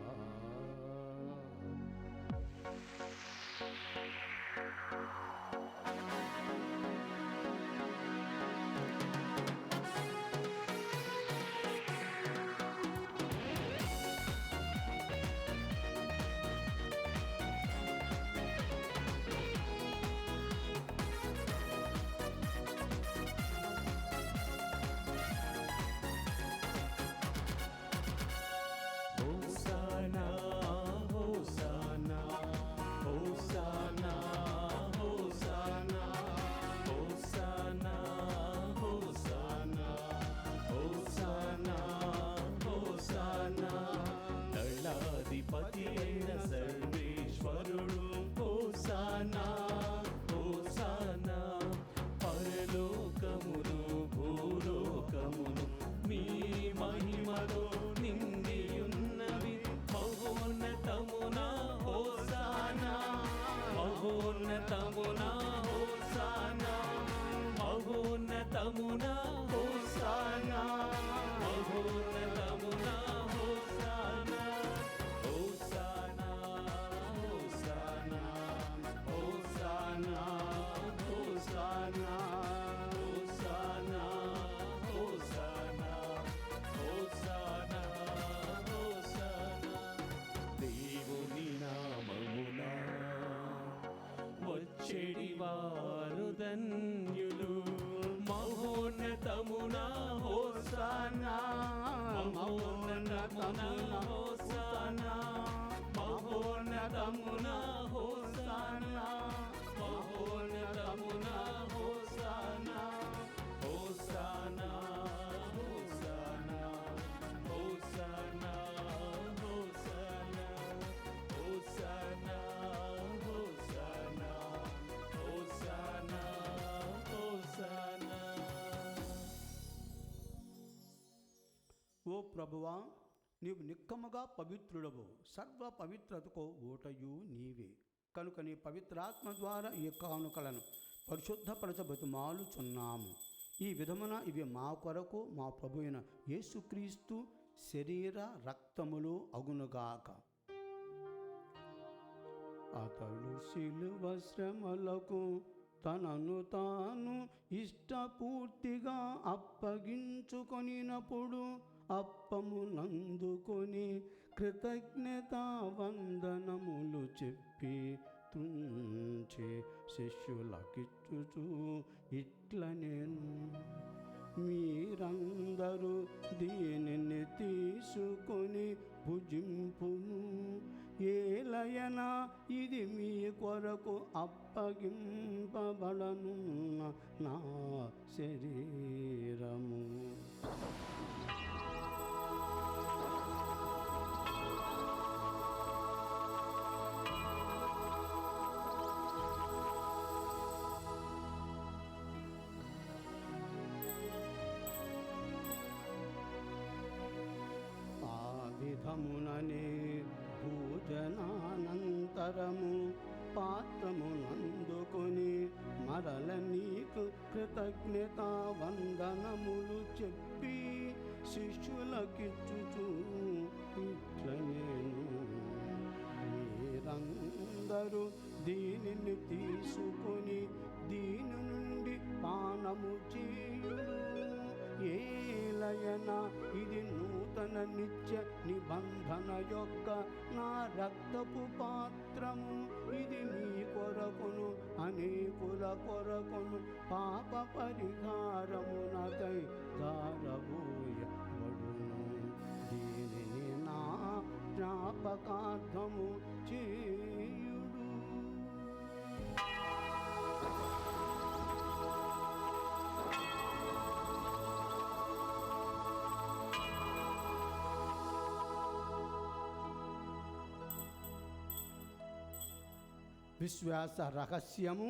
హోసానా హోసానా హోసానా హోసానా హోసానా హోసానా హోసానా హోసానా. దళాధిపతి అయిన సర్వేశ్వరుడు హోసానా హోసానా. పరలోకమును భూలోకమును మీ మహిమలో నిండియున్నవి. మహోన్నతమున హోసానా మహోన్నతమున హోసానా మహోన్నతమున హోసానా మహోన్నతమున హోసానా. హోసానా హోసానా హోసానా హోసానా హోసానా హోసానా హోసానా హోసానా. దేవుని నామమున వచ్చెడి వారు ధన్యులు. మహోన్నతమున హోసానా మహోన్నతమున హోసానా మహోన్నతమున హోసానా మహోన్నతమున హోసానా హోసానా హోసానా హోసానా హోసానా హోసానా హోసానా హోసానా హోసానా. ఓ ప్రభువా, నీవు నిక్కముగా పవిత్రుడవు, సర్వ పవిత్రతకు ఊటయు నీవే. కనుక నీ పవిత్రాత్మ ద్వారా ఈ కానుకలను పరిశుద్ధపరచబతుమాలుచున్నాము. ఈ విధమున ఇవి మా కొరకు మా ప్రభు అయిన యేసుక్రీస్తు శరీర రక్తములు అగునుగాక. అతడు శిలువ శ్రమలకు తనను తాను ఇష్టపూర్తిగా అప్పగించుకొనినప్పుడు అప్పమునందుకొని కృతజ్ఞతా వందనములు చెప్పి త్రుంచి శిష్యులకిచ్చుచు ఇట్ల నేను, మీరందరూ దీనిని తీసుకొని భుజింపుము. ఏలయనా ఇది మీ కొరకు అప్పగింపబడనున్న నా శరీరము. విధముననే భోజనానంతరము పాత్రమునందుకొని మరల నీకు కృతజ్ఞతా వందనములు చెప్పి శిష్యులకిచ్చుచు ఇట్ల నేను, మీరందరూ దీనిని తీసుకొని దీని నుండి పానము చేయుడు. ఏలయనా ఇది నూతన నిత్య నిబంధన యొక్క నా రక్తపు పాత్రము. ఇది మీ కొరకును అనేకుల కొరకును పాప పరిహారమునకై దారబోయబడును. దీనిని నా జ్ఞాపకార్థము చేయుడు. విశ్వాస రహస్యము.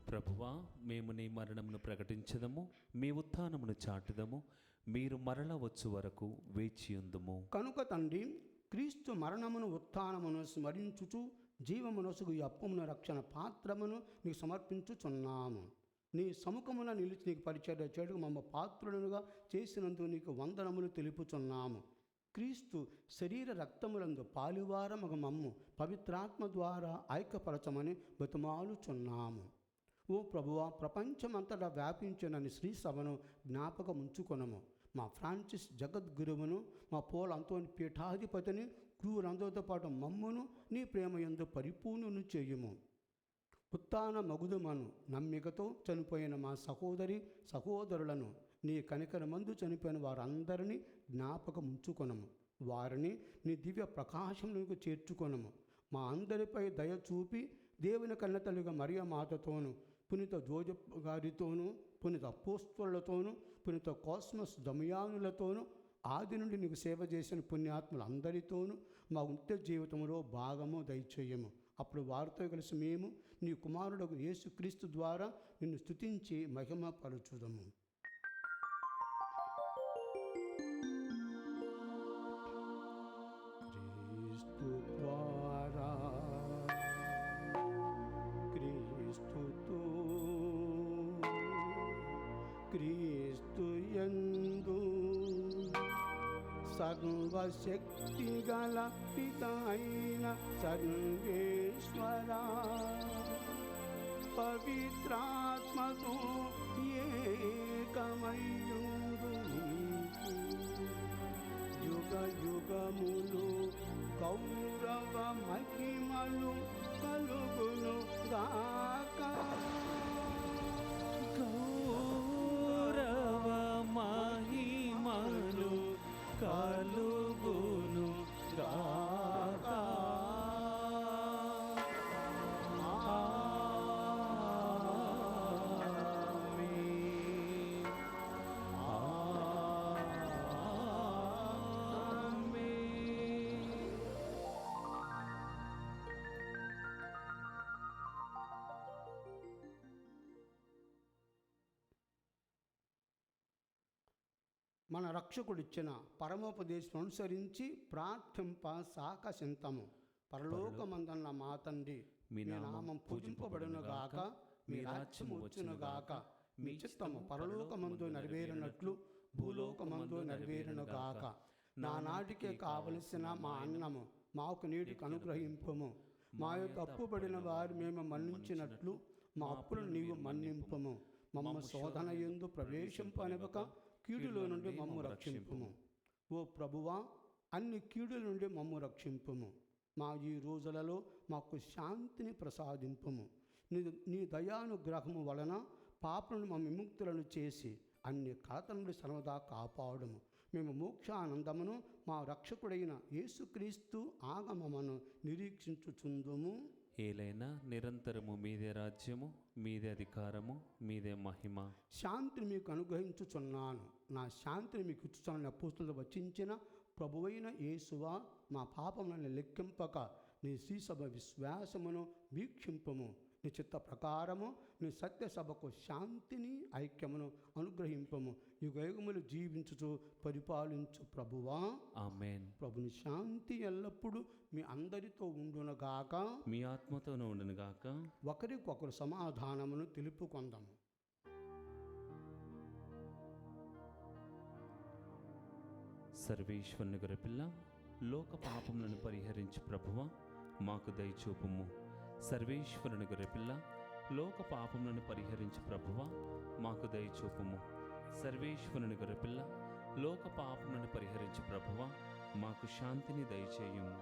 ప్రభువా, మేము నీ మరణమును ప్రకటించదము, మీ ఉత్థానమును చాటుదము, మీరు మరల వచ్చు వరకు వేచియుందుము. కనుక తండ్రి, క్రీస్తు మరణమును ఉత్థానమును స్మరించుచు జీవమునసుగు ఈ అప్పమును రక్షణ పాత్రమును నీకు సమర్పించుచున్నాము. నీ సముఖమున నిలిచి నీకు పరిచర్య చేయడం మమ్మ పాత్రులనుగా చేసినందుకు నీకు వందనములు తెలుపుచున్నాము. క్రీస్తు శరీర రక్తములందు పాలువారమగ మమ్ము పవిత్రాత్మ ద్వారా ఐక్యపరచమని బతిమాలుచున్నాము. ఓ ప్రభువా, ప్రపంచమంతటా వ్యాపించిన నీ శ్రీ సభను జ్ఞాపకముంచుకొనము. మా ఫ్రాన్సిస్ జగద్గురువును, మా పోల్ అంతోని పీఠాధిపతిని, క్రూరందరితో పాటు మమ్మును నీ ప్రేమయందు పరిపూర్ణును చేయుము. ఉత్థాన మగుదుమను నమ్మికతో చనిపోయిన మా సహోదరులను, నీ కనికరమందు చనిపోయిన వారందరినీ జ్ఞాపకముంచుకొనము. వారిని నీ దివ్య ప్రకాశంలోకి చేర్చుకొనము. మా అందరిపై దయ చూపి దేవుని కన్నతల్లిగా మరియ మాతతోనూ, పునీత జోజెఫ్ గారితోనూ, పునీత అపోస్తలులతోనూ, పునీత కాస్మస్ దమయానులతోనూ, ఆది నుండి నీకు సేవ చేసిన పుణ్యాత్ములందరితోనూ మా నిత్య జీవితంలో భాగము దయచేయము. అప్పుడు వారితో కలిసి మేము నీ కుమారుడు యేసుక్రీస్తు ద్వారా నిన్ను స్తుతించి మహిమపరచుదము. క్రీస్తు ద్వారా, క్రీస్తుతో, క్రీస్తు యందు సర్వశక్తి గల పిత అయిన సర్వేశ్వరా, పవిత్రాత్మతో ఏకమయ్యుండు నీకు యుగ యుగములు గౌరవ మహిమలు కలుగును గాక. గౌరవ మహిమలు కలుగును గాక. మన రక్షకుడిచ్చిన పరమోపదేశం అనుసరించి ప్రార్థింప సాకసింతము. పరలోకమందున్న మా తండ్రి, మీ నామం పూజింపబడునుగాక, మీ రాజ్యము వచ్చునుగాక, మీ చిత్తము పరలోకమందు నెరవేరినట్లు భూలోకమందు నెరవేరునుగాక. నానాటికే కావలసిన మా అన్నము మాకు నేటికి అనుగ్రహింపుము. మా యొక్క అప్పుబడిన వారు మేము మన్నించినట్లు మా అప్పులను నీవు మన్నింపుము. మమ్మ శోధన యందు ప్రవేశింపనివ్వక కీడులో నుండి మమ్ము రక్షింపుము. ఓ ప్రభువా, అన్ని కీడుల నుండి మమ్ము రక్షింపుము. మా ఈ రోజులలో మాకు శాంతిని ప్రసాదింపుము. నీ దయానుగ్రహము వలన పాపలను మా విముక్తులను చేసి అన్ని కలతల నుండి సర్వదా కాపాడుము. మేము మోక్షానందమును మా రక్షకుడైన యేసుక్రీస్తు ఆగమమును నిరీక్షించుచుందుము. ఏలైనా నిరంతరము మీదే రాజ్యము, మీదే అధికారము, మీదే మహిమ. శాంతిని మీకు అనుగ్రహించుచున్నాను, నా శాంతిని మీకు ఇచ్చుచున్నాను అపోస్తలులు వచించిన ప్రభువైన యేసువా, మా పాపములను లెక్కింపక నీ శ్రీసభ విశ్వాసమును వీక్షింపము. నీ చిత్త ప్రకారము నీ సత్యసభకు శాంతిని ఐక్యమును అనుగ్రహింపము. యుగయుగములు జీవించుచు పరిపాలించు ప్రభువా, ఆమేన్. ప్రభుని శాంతి ఎల్లప్పుడూ మీ అందరితో ఉండునుగాక, మీ ఆత్మతోనూ ఉండునుగాక. ఒకరికొకరు సమాధానమును తెలుపుకొందాము. సర్వేశ్వరుని గొర్రెపిల్ల, లోక పాపములను పరిహరించు ప్రభువా, మాకు దయచూపుము. సర్వేశ్వరుని గొర్రెపిల్ల, లోక పాపములను పరిహరించు ప్రభువా, మాకు దయచూపుము. సర్వేశ్వరుని గొర్రెపిల్ల, లోక పాపములను పరిహరించు ప్రభువా, మాకు శాంతిని దయచేయుము.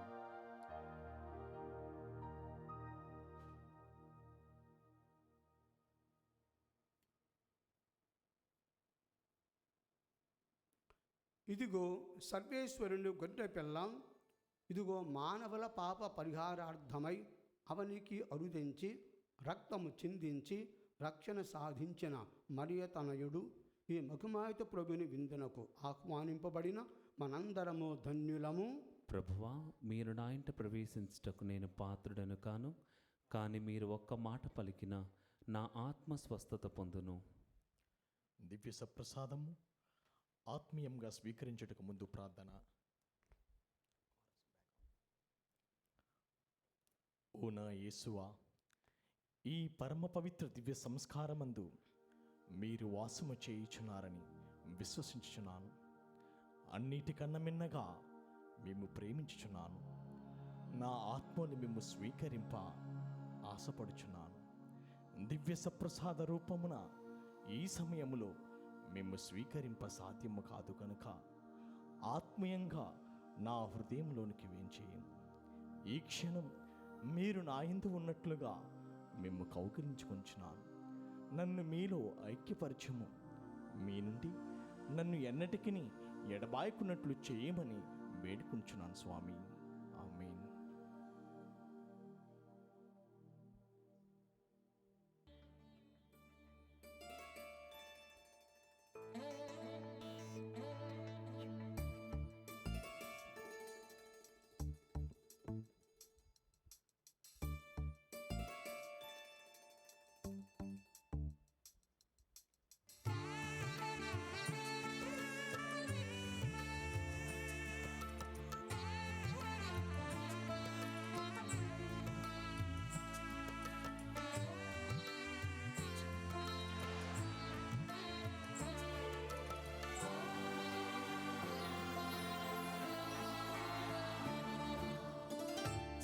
ఇదిగో సర్వేశ్వరుని గొర్రె పిల్ల, ఇదిగో మానవుల పాప పరిహారార్థమై అవనికి అరుదించి రక్తము చిందించి రక్షణ సాధించిన మరియ తనయుడు, ఈ మహిమాయుత ప్రభుని విందునకు ఆహ్వానింపబడిన మనందరము ధన్యులము. ప్రభువా, మీరు నా ఇంట ప్రవేశించుటకు నేను పాత్రుడను కాను, కానీ మీరు ఒక్క మాట పలికిన నా ఆత్మ స్వస్థత పొందును. దివ్య సప్రసాదము ఆత్మీయంగా స్వీకరించుటకు ముందు ప్రార్థన. ఓ నా యేసువా, ఈ పరమ పవిత్ర దివ్య సంస్కారమందు మీరు వాసము చేయుచున్నారని విశ్వసించుచున్నాను. అన్నిటికన్నా మిన్నగా మేము ప్రేమించుచున్నాను. నా ఆత్మని మేము స్వీకరింప ఆశపడుచున్నాను. దివ్య సప్రసాద రూపమున ఈ సమయములో మేము స్వీకరింప సాధ్యము కాదు కనుక ఆత్మీయంగా నా హృదయంలోనికి వేంచేయం. ఈ క్షణం మీరు నా యందు ఉన్నట్లుగా మేము కౌగిలించుకొంచున్నాను. నన్ను మీలో ఐక్యపరచము. మీ నుండి నన్ను ఎన్నటికీ ఎడబాయకున్నట్లు చేయమని వేడుకుంటున్నాను స్వామి. ఆమేన్.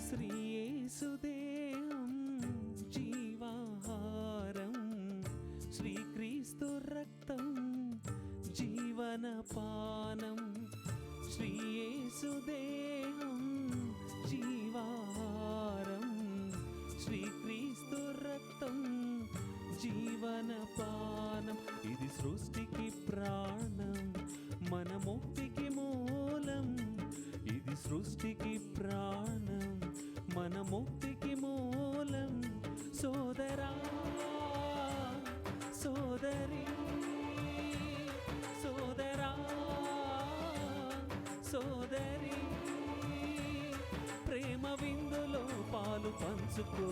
శ్రీయేసుదేహం జీవాహారం, శ్రీక్రీస్తు రక్తం జీవనపానం. శ్రీయేసుదేహం జీవాహారం, శ్రీక్రీస్తు రక్తం జీవనపానం. ఇది సృష్టికి ప్రాణం, మన ముక్తికి మూలం. ఇది సృష్టికి ప్రాణం, మన ముక్తికి మూలం. సోదరా సోదరి, సోదరా సోదరి, ప్రేమ విందులో పాలు పంచుకో,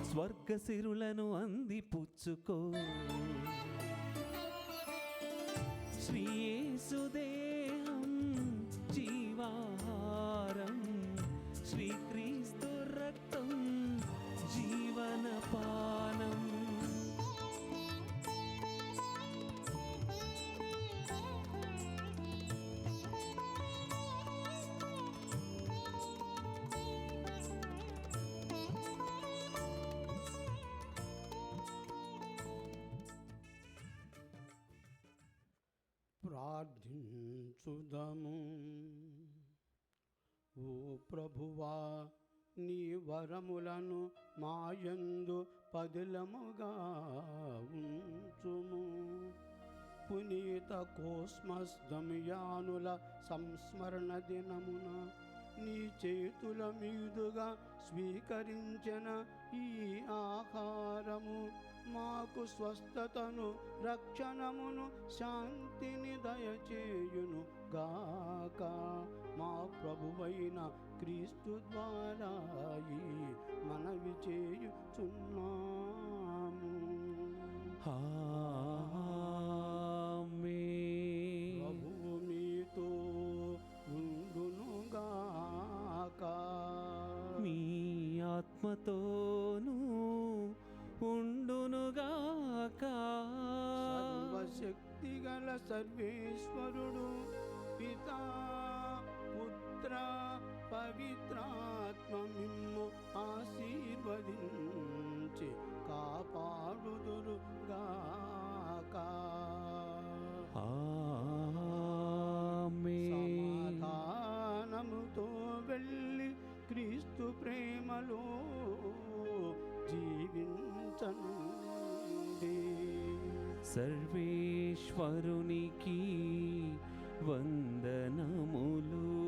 స్వర్గ సిరులను అందిపుచ్చుకో. శ్రీయేసు యేసుదేహం జీవాహారం, శ్రీక్రీస్తు రక్తం జీవనపానం. ప్రార్థించుదము. ఓ ప్రభువా, నీ వరములను మాయందు పదిలముగా ఉంచుము. పునీత కోస్మస్ దమియానుల సంస్మరణ దినమున నీ చేతుల మీదుగా స్వీకరించిన ఈ ఆహారము మాకు స్వస్థతను, రక్షణమును, శాంతిని దయచేయును గాక. మా ప్రభువైన క్రీస్తు ద్వారా ఈ మనవి చేయుచున్నాము. ఆమేన్. ప్రభువు మీతో ఉండునుగాక. మీ ఆత్మతోనూ ఉండునుగాక. సర్వశక్తిగల సర్వేశ్వరుడు పితా, పుత్ర, పవిత్రాత్మ మిమ్ము ఆశీర్వదించి కాపాడుదురుగాక. ఆమేన్. సమాధానముతో వెళ్ళి క్రీస్తు ప్రేమలో జీవించండి. సర్వేశ్వరునికి వందనములు.